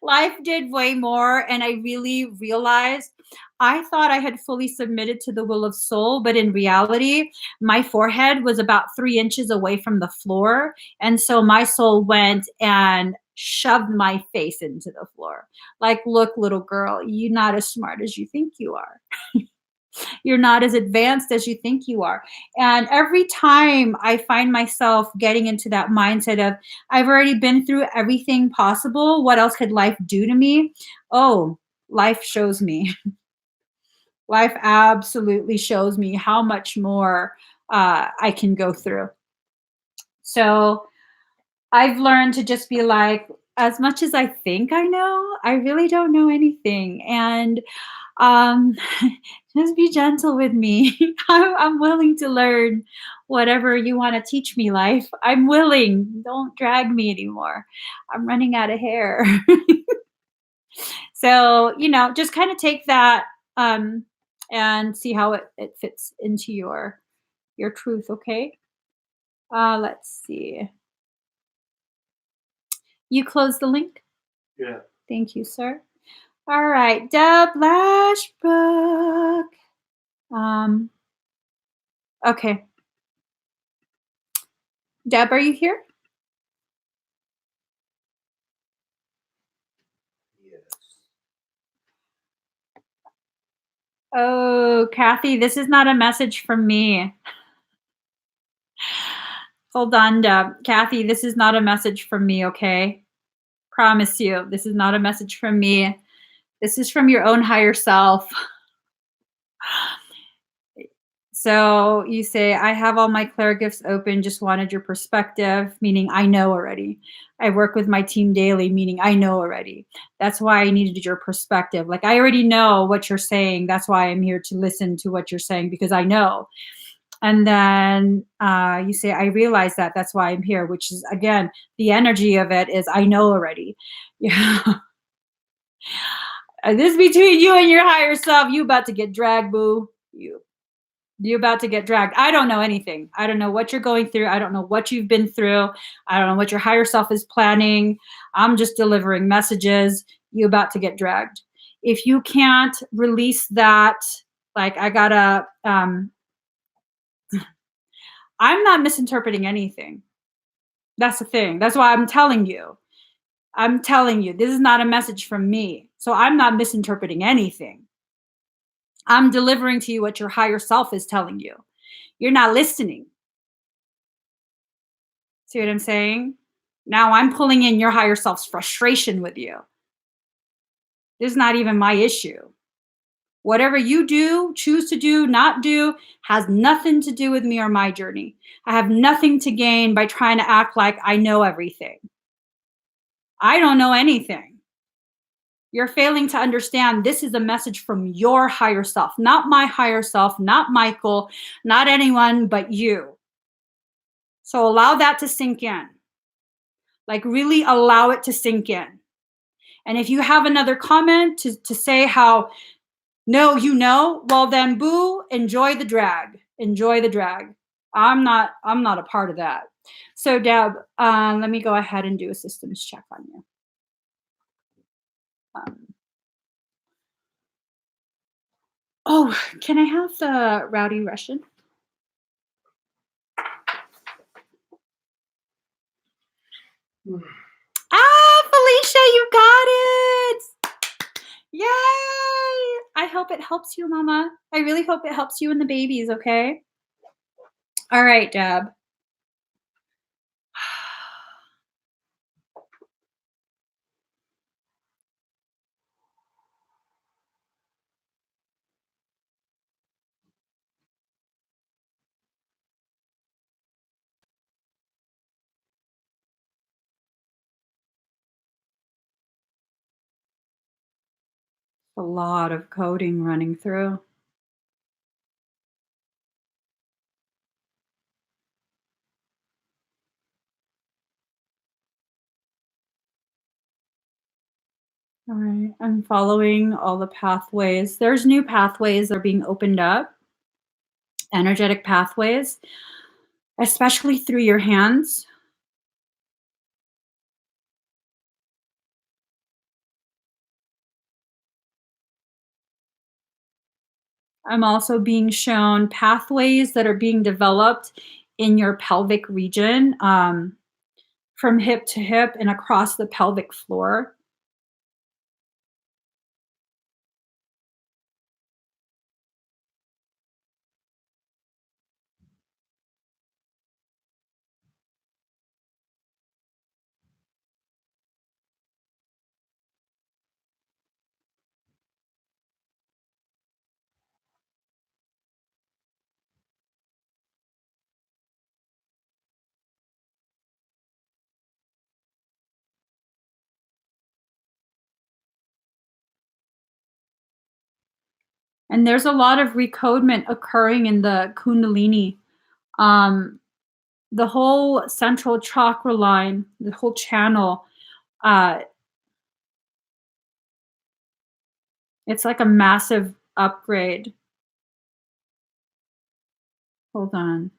Life did way more. And I really realized I thought I had fully submitted to the will of soul, but in reality, my forehead was about 3 inches away from the floor. And so my soul went and shoved my face into the floor. Like, look, little girl, you're not as smart as you think you are. You're not as advanced as you think you are. And every time I find myself getting into that mindset of, I've already been through everything possible. What else could life do to me? Oh, life shows me. Life absolutely shows me how much more I can go through. So I've learned to just be like, as much as I think I know, I really don't know anything. And um, just be gentle with me. I'm willing to learn whatever you want to teach me, life. I'm willing. Don't drag me anymore. I'm running out of hair. So, just kind of take that and see how it fits into your truth, okay? Let's see. You close the link? Yeah. Thank you, sir. All right, Deb Lashbrook. Okay. Deb, are you here? Yes. Oh, Kathy, this is not a message from me. Hold on, Deb. Kathy, this is not a message from me, okay? Promise you, this is not a message from me. This is from your own higher self. So you say, I have all my Claire gifts open, just wanted your perspective, meaning I know already. I work with my team daily, meaning I know already. That's why I needed your perspective. Like, I already know what you're saying. That's why I'm here to listen to what you're saying, because I know. And then you say, I realize that. That's why I'm here, which is, again, the energy of it is I know already. Yeah. This is between you and your higher self. You about to get dragged, boo. You about to get dragged. I don't know anything. I don't know what you're going through. I don't know what you've been through. I don't know what your higher self is planning. I'm just delivering messages. You about to get dragged. If you can't release that, like I gotta, I'm not misinterpreting anything. That's the thing. That's why I'm telling you. I'm telling you, this is not a message from me. So I'm not misinterpreting anything. I'm delivering to you what your higher self is telling you. You're not listening. See what I'm saying? Now I'm pulling in your higher self's frustration with you. This is not even my issue. Whatever you do, choose to do, not do, has nothing to do with me or my journey. I have nothing to gain by trying to act like I know everything. I don't know anything. You're failing to understand this is a message from your higher self, not my higher self, not Michael, not anyone but you. So allow that to sink in. Like, really allow it to sink in. And if you have another comment to say how, no, you know, well then, boo, enjoy the drag. Enjoy the drag. I'm not a part of that. So Deb, let me go ahead and do a systems check on you. Oh, can I have the Rowdy Russian? Felicia, you got it! Yay! I hope it helps you, Mama. I really hope it helps you and the babies, okay? All right, Deb. A lot of coding running through. All right, I'm following all the pathways. There's new pathways that are being opened up, energetic pathways, especially through your hands. I'm also being shown pathways that are being developed in your pelvic region, from hip to hip and across the pelvic floor. And there's a lot of recodement occurring in the Kundalini. The whole central chakra line, the whole channel, it's like a massive upgrade. Hold on.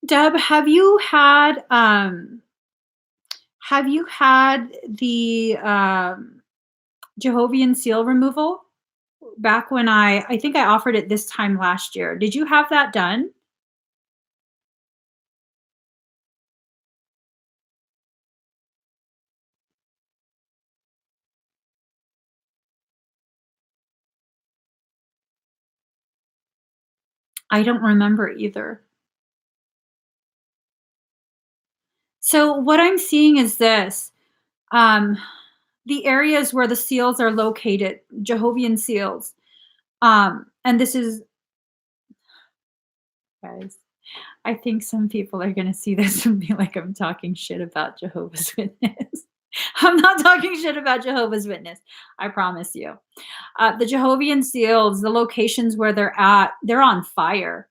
Deb, have you had the Jehovian seal removal back when I think I offered it this time last year. Did you have that done? I don't remember either. So what I'm seeing is this. Um, the areas where the seals are located, Jehovian seals. And this is, guys, I think some people are going to see this and be like, I'm talking shit about Jehovah's Witness. I'm not talking shit about Jehovah's Witness. I promise you. The Jehovian seals, the locations where they're at, they're on fire.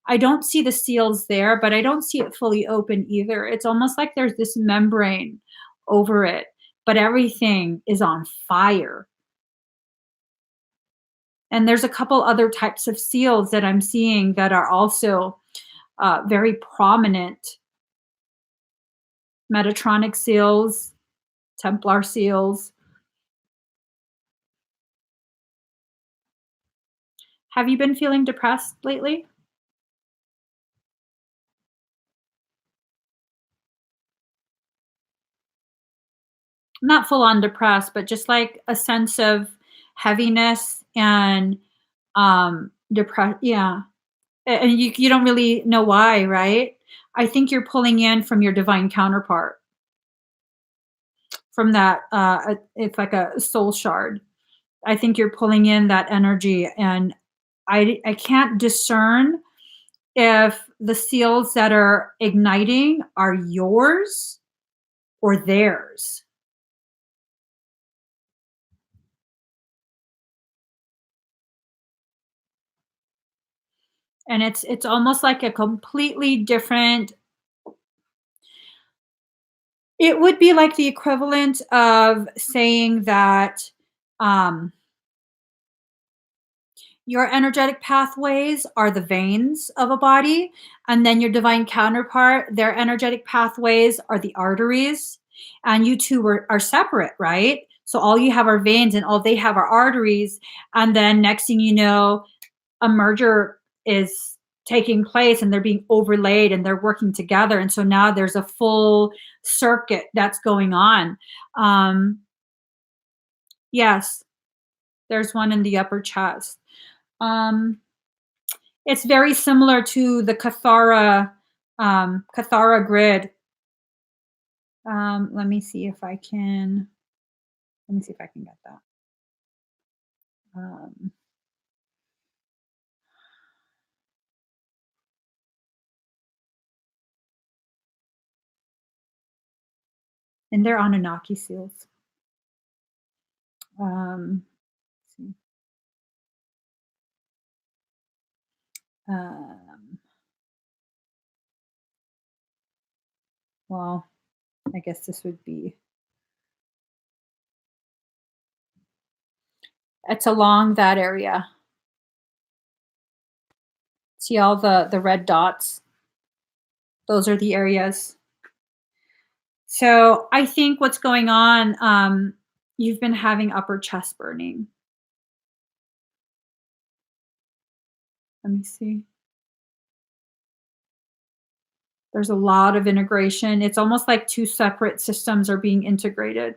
I don't see the seals there, but I don't see it fully open either. It's almost like there's this membrane over it, but everything is on fire. And there's a couple other types of seals that I'm seeing that are also very prominent. Metatronic seals, Templar seals. Have you been feeling depressed lately? Not full on depressed, but just like a sense of heaviness and depress. Yeah, and you don't really know why, right? I think you're pulling in from your divine counterpart, from that. It's like a soul shard. I think you're pulling in that energy, and I can't discern if the seals that are igniting are yours or theirs. And it's almost like a completely different, it would be like the equivalent of saying that um, your energetic pathways are the veins of a body, and then your divine counterpart, their energetic pathways are the arteries, and you two are separate, right? So all you have are veins, and all they have are arteries, and then next thing you know, a merger is taking place and they're being overlaid and they're working together, and so now there's a full circuit that's going on. um yes, there's one in the upper chest. um it's very similar to the Kathara grid. Let me see if I can, get that. um and they're Anunnaki seals. Let's see. um well, I guess this would be, it's along that area. See all the red dots? Those are the areas. So I think what's going on, you've been having upper chest burning. Let me see. There's a lot of integration. It's almost like two separate systems are being integrated.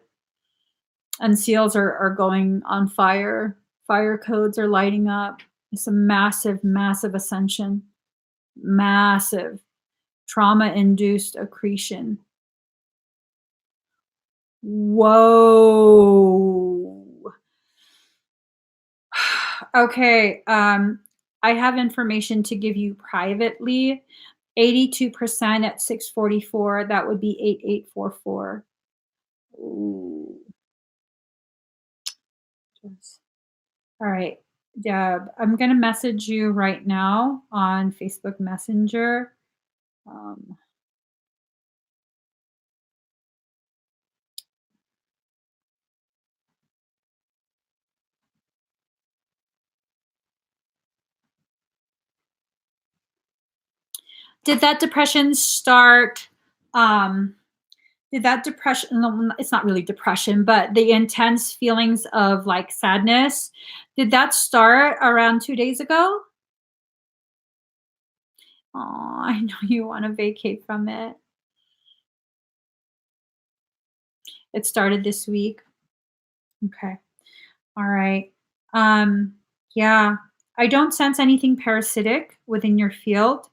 And seals are going on fire. Fire codes are lighting up. It's a massive, massive ascension. Massive trauma-induced accretion. Whoa. Okay. I have information to give you privately. 82% at 644. That would be 8844. Ooh. Yes. All right, Deb, I'm going to message you right now on Facebook Messenger. Um, Did that depression start? Um, did that depression? No, it's not really depression, but the intense feelings of like sadness. Did that start around 2 days ago? Oh, I know you want to vacate from it. It started this week. Okay. All right. Um, yeah. I don't sense anything parasitic within your field.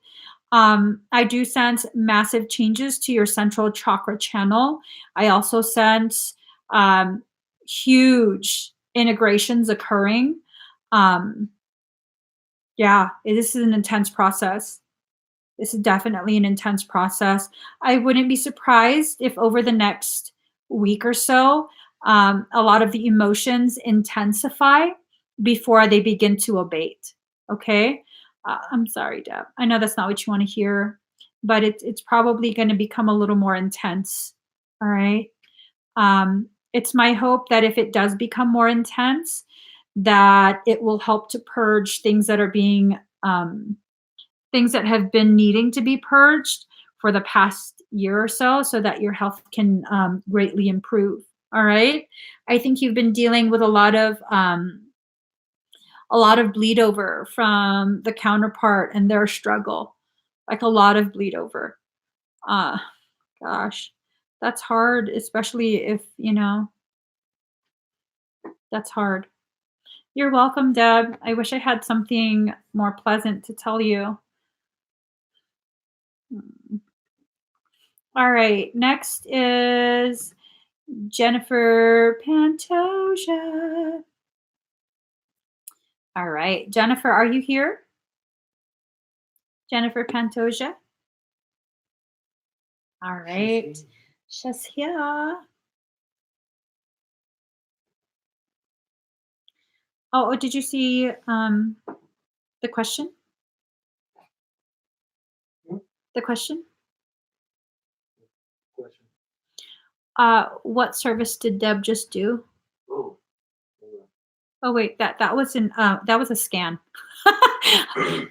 I do sense massive changes to your central chakra channel. I also sense um, huge integrations occurring. Um, yeah, this is an intense process. This is definitely an intense process. I wouldn't be surprised if over the next week or so, a lot of the emotions intensify before they begin to abate. Okay. I'm sorry, Deb. I know that's not what you want to hear, but it's probably going to become a little more intense. All right. It's my hope that if it does become more intense, that it will help to purge things that are being things that have been needing to be purged for the past year or so that your health can greatly improve. All right. I think you've been dealing with a lot of bleed over from the counterpart and their struggle, like a lot of bleed over. Uh, gosh, that's hard, especially if, that's hard. You're welcome, Deb. I wish I had something more pleasant to tell you. Hmm. All right. Next is Jennifer Pantoja. All right. Jennifer, are you here? Jennifer Pantoja. All right. She's here. Oh, did you see the question? The question? Question. What service did Deb just do? Oh. Oh wait, that was a scan.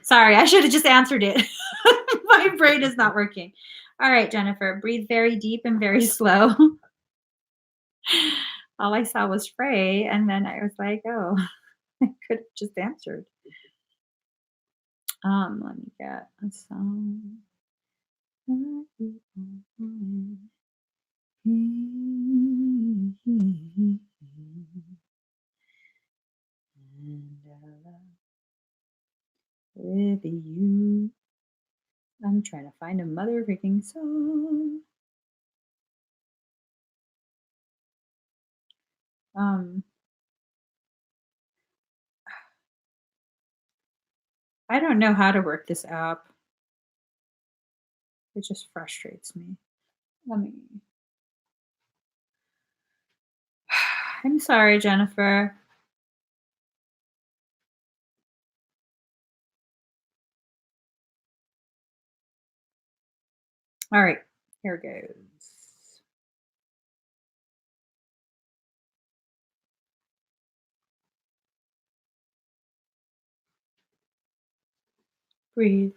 Sorry, I should have just answered it. My brain is not working. All right, Jennifer, breathe very deep and very slow. All I saw was Frey, and then I was like, oh, I could have just answered. Let me get a song. With you. I'm trying to find a mother freaking song. I don't know how to work this app. It just frustrates me. Let me. I'm sorry, Jennifer. All right, here goes. Breathe.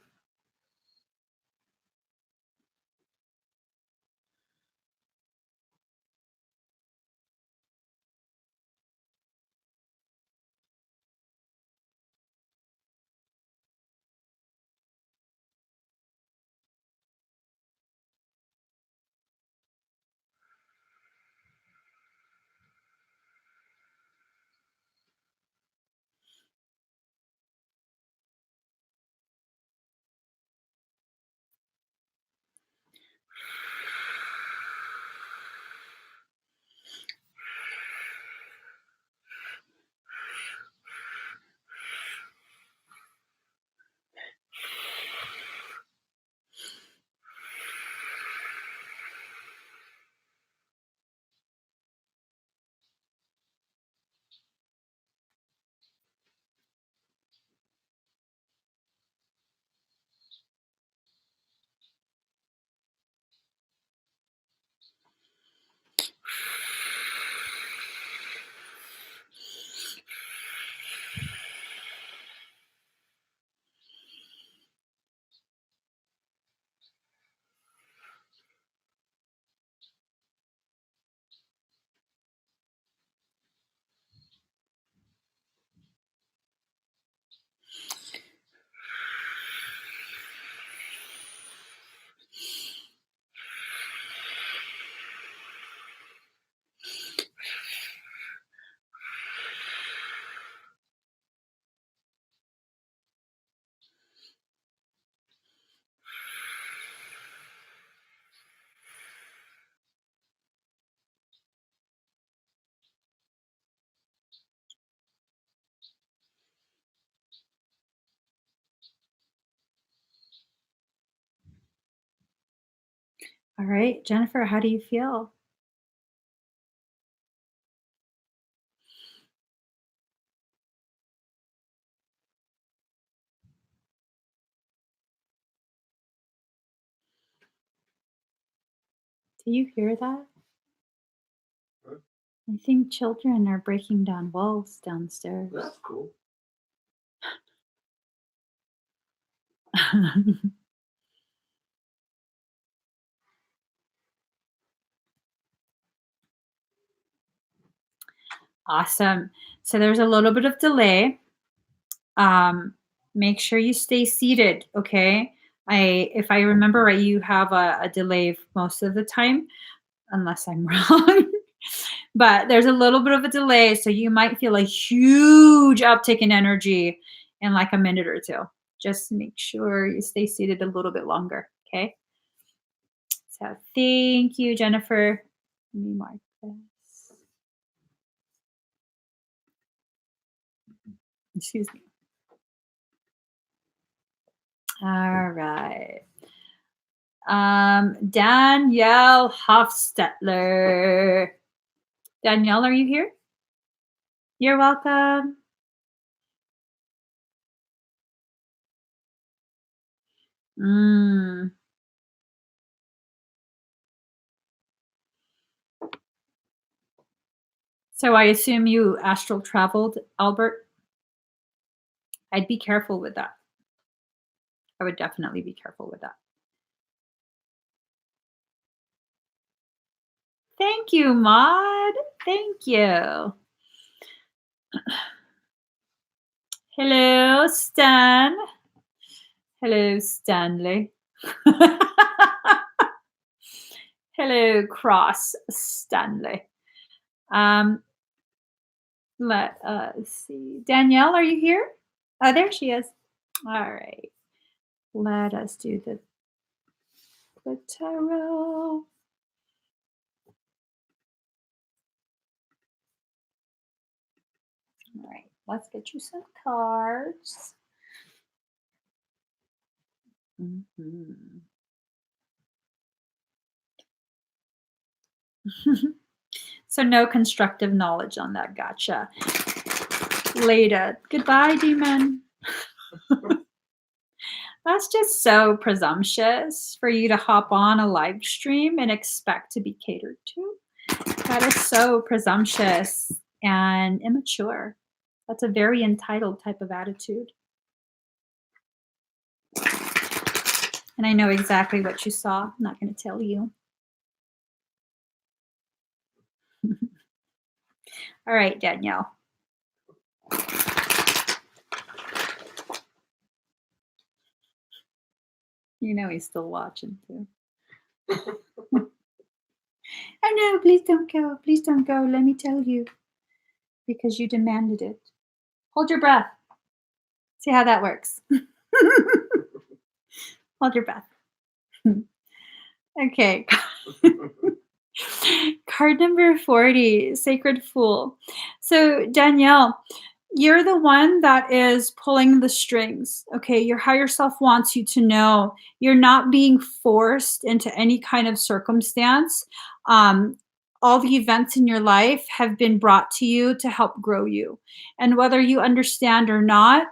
All right, Jennifer, how do you feel? Do you hear that? Huh? I think children are breaking down walls downstairs. That's cool. Awesome. So there's a little bit of delay. Um, Make sure you stay seated, okay? If I remember right, you have a delay most of the time, unless I'm wrong. But there's a little bit of a delay, so you might feel a huge uptick in energy in like a minute or two. Just make sure you stay seated a little bit longer, okay? So thank you, Jennifer. Let me mark this. Excuse me. All right. Danielle Hofstetler. Danielle, are you here? You're welcome. Mm. So I assume you astral traveled, Albert? I'd be careful with that. I would definitely be careful with that. Thank you, Maud. Thank you. Hello, Stan. Hello, Stanley. Hello, Cross Stanley. Let us see. Danielle, are you here? Oh, there she is. All right. Let us do the tarot. All right. Let's get you some cards. Mm-hmm. So no constructive knowledge on that. Gotcha. Later. Goodbye, demon. That's just so presumptuous for you to hop on a live stream and expect to be catered to. That is so presumptuous and immature. That's a very entitled type of attitude. And I know exactly what you saw. I'm not going to tell you. All right, Danielle. You know he's still watching too. Oh no, please don't go. Please don't go. Let me tell you. Because you demanded it. Hold your breath. See how that works. Hold your breath. Okay. Card number 40, Sacred Fool. So, Danielle, you're the one that is pulling the strings. Okay. Your higher self wants you to know you're not being forced into any kind of circumstance. All the events in your life have been brought to you to help grow you. And whether you understand or not,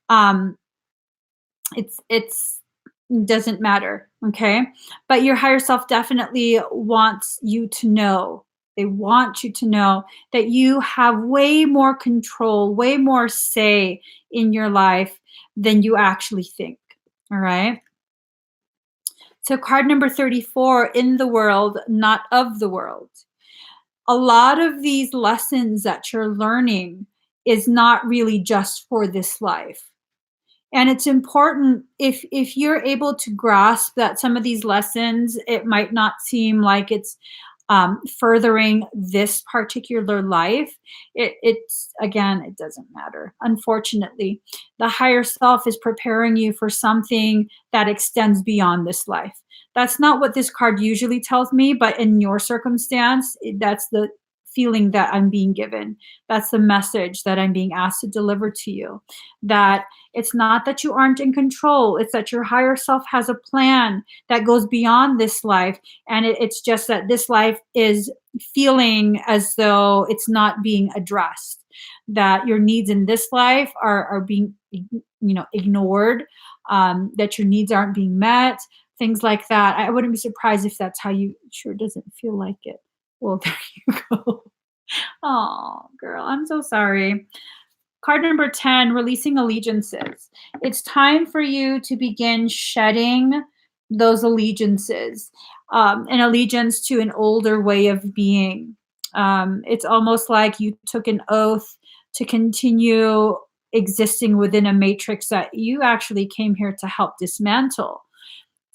um, it's doesn't matter, okay? But your higher self definitely wants you to know. They want you to know that you have way more control, way more say in your life than you actually think. All right? So card number 34, in the world, not of the world. A lot of these lessons that you're learning is not really just for this life. And it's important if you're able to grasp that some of these lessons, it might not seem like it's furthering this particular life. It's again, it doesn't matter. Unfortunately, the higher self is preparing you for something that extends beyond this life. That's not what this card usually tells me, but in your circumstance, that's the feeling that I'm being given. That's the message that I'm being asked to deliver to you. That it's not that you aren't in control, it's that your higher self has a plan that goes beyond this life. And it's just that this life is feeling as though it's not being addressed, that your needs in this life are being ignored, that your needs aren't being met, things like that. I wouldn't be surprised if that's how you sure doesn't feel like it. Well, there you go. Oh, girl, I'm so sorry. Card number 10, releasing allegiances. It's time for you to begin shedding those allegiances, an allegiance to an older way of being. It's almost like you took an oath to continue existing within a matrix that you actually came here to help dismantle.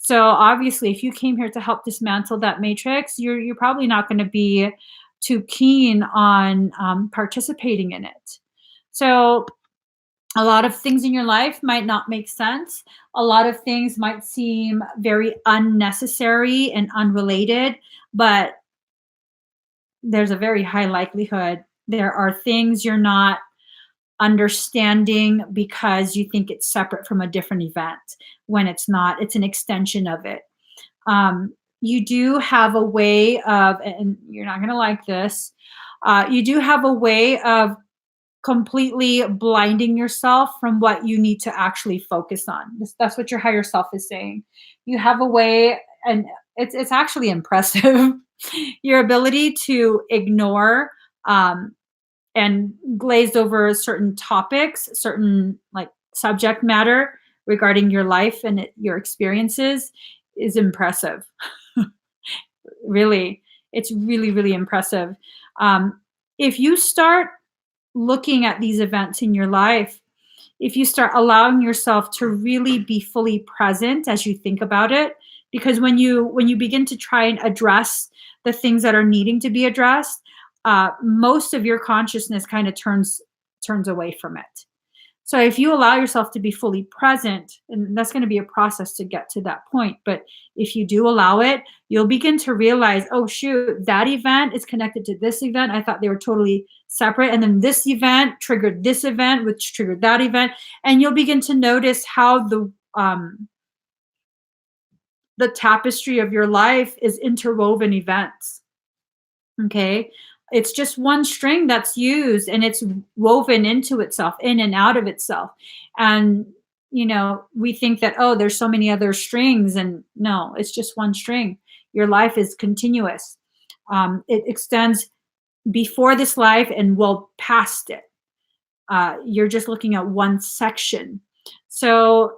So obviously, if you came here to help dismantle that matrix, you're probably not going to be too keen on participating in it. So a lot of things in your life might not make sense. A lot of things might seem very unnecessary and unrelated, but there's a very high likelihood there are things you're not understanding because you think it's separate from a different event when it's not. It's an extension of it. You do have a way of, and you're not going to like this, you do have a way of completely blinding yourself from what you need to actually focus on. That's what your higher self is saying. You have a way, and it's actually impressive, your ability to ignore and glaze over certain topics, certain like subject matter regarding your life and your experiences is impressive. Really, it's really, really impressive. If you start looking at these events in your life, if you start allowing yourself to really be fully present as you think about it, because when you begin to try and address the things that are needing to be addressed, most of your consciousness kind of turns away from it. So if you allow yourself to be fully present, and that's going to be a process to get to that point, but if you do allow it, you'll begin to realize, oh shoot, that event is connected to this event. I thought they were totally separate. And then this event triggered this event, which triggered that event. And you'll begin to notice how the tapestry of your life is interwoven events. Okay. It's just one string that's used and it's woven into itself, in and out of itself. And, we think that, oh, there's so many other strings. And no, it's just one string. Your life is continuous. It extends before this life and well past it. You're just looking at one section. So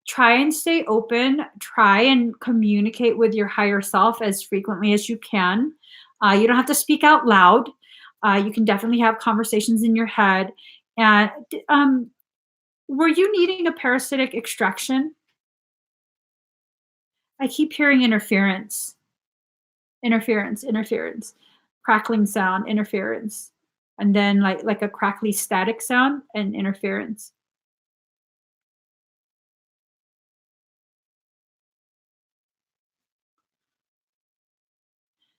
try and stay open. Try and communicate with your higher self as frequently as you can. You don't have to speak out loud. You can definitely have conversations in your head. And were you needing a parasitic extraction? I keep hearing interference, interference, crackling sound, interference, and then like a crackly static sound and interference.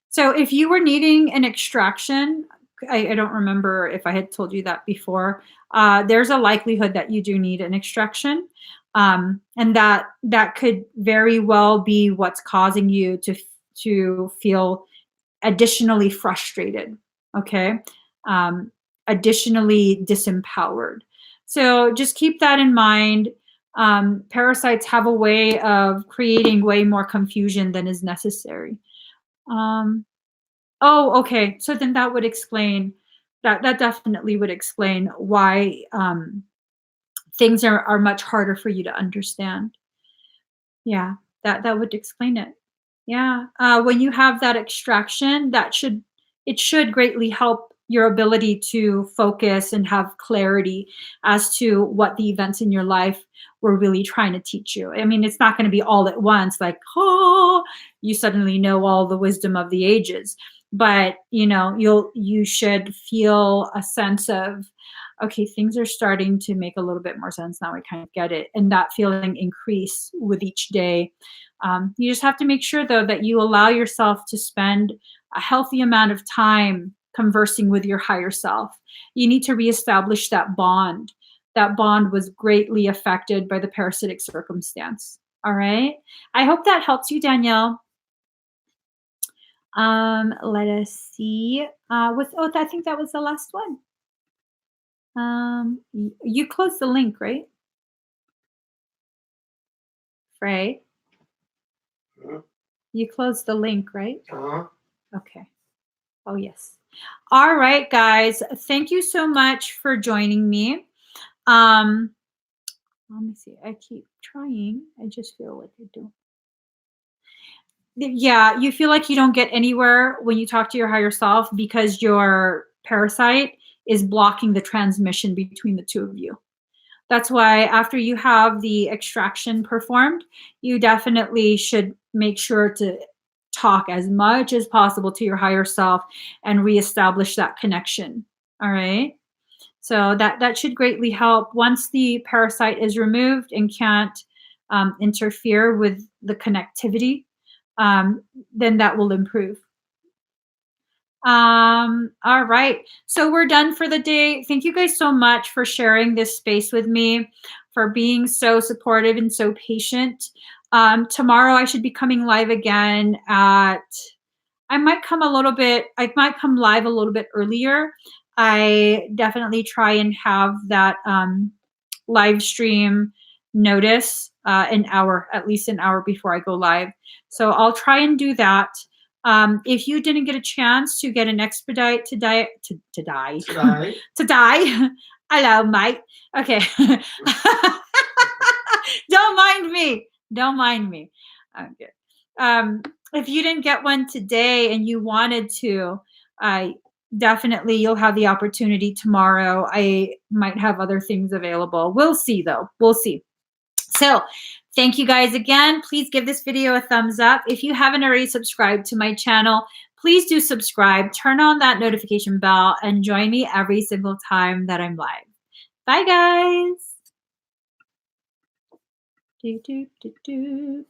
So if you were needing an extraction, I don't remember if I had told you that before. There's a likelihood that you do need an extraction, and that could very well be what's causing you to feel additionally frustrated. Okay, additionally disempowered. So just keep that in mind. Parasites have a way of creating way more confusion than is necessary. Oh, okay. So then that would explain that definitely would explain why things are much harder for you to understand. Yeah, that would explain it. Yeah. When you have that extraction, it should greatly help your ability to focus and have clarity as to what the events in your life were really trying to teach you. I mean, it's not going to be all at once, like, oh, you suddenly know all the wisdom of the ages. But you should feel a sense of, okay, things are starting to make a little bit more sense now. I kind of get it. And that feeling increase with each day. You just have to make sure, though, that you allow yourself to spend a healthy amount of time conversing with your higher self. You need to reestablish that bond. That bond was greatly affected by the parasitic circumstance. All right. I hope that helps you, Danielle. Let us see. I think that was the last one. You closed the link, right? Frey, you closed the link, right? Okay. Oh, yes. All right, guys. Thank you so much for joining me. Let me see. I keep trying. I just feel like I don't. Yeah, you feel like you don't get anywhere when you talk to your higher self because your parasite is blocking the transmission between the two of you. That's why after you have the extraction performed, you definitely should make sure to talk as much as possible to your higher self and reestablish that connection. All right. So that should greatly help. Once the parasite is removed and can't interfere with the connectivity, then that will improve. All right. So we're done for the day. Thank you guys so much for sharing this space with me, for being so supportive and so patient. Tomorrow I should be coming live again I might come live a little bit earlier. I definitely try and have that live stream notice at least an hour before I go live. So I'll try and do that. If you didn't get a chance to get an expedite to die, hello, Mike. Okay. Don't mind me. Don't mind me. I'm good. If you didn't get one today and you wanted to, definitely you'll have the opportunity tomorrow. I might have other things available. We'll see, though. We'll see. So thank you guys again. Please give this video a thumbs up. If you haven't already subscribed to my channel, please do subscribe. Turn on that notification bell and join me every single time that I'm live. Bye, guys. Doop, doop, doop, doop.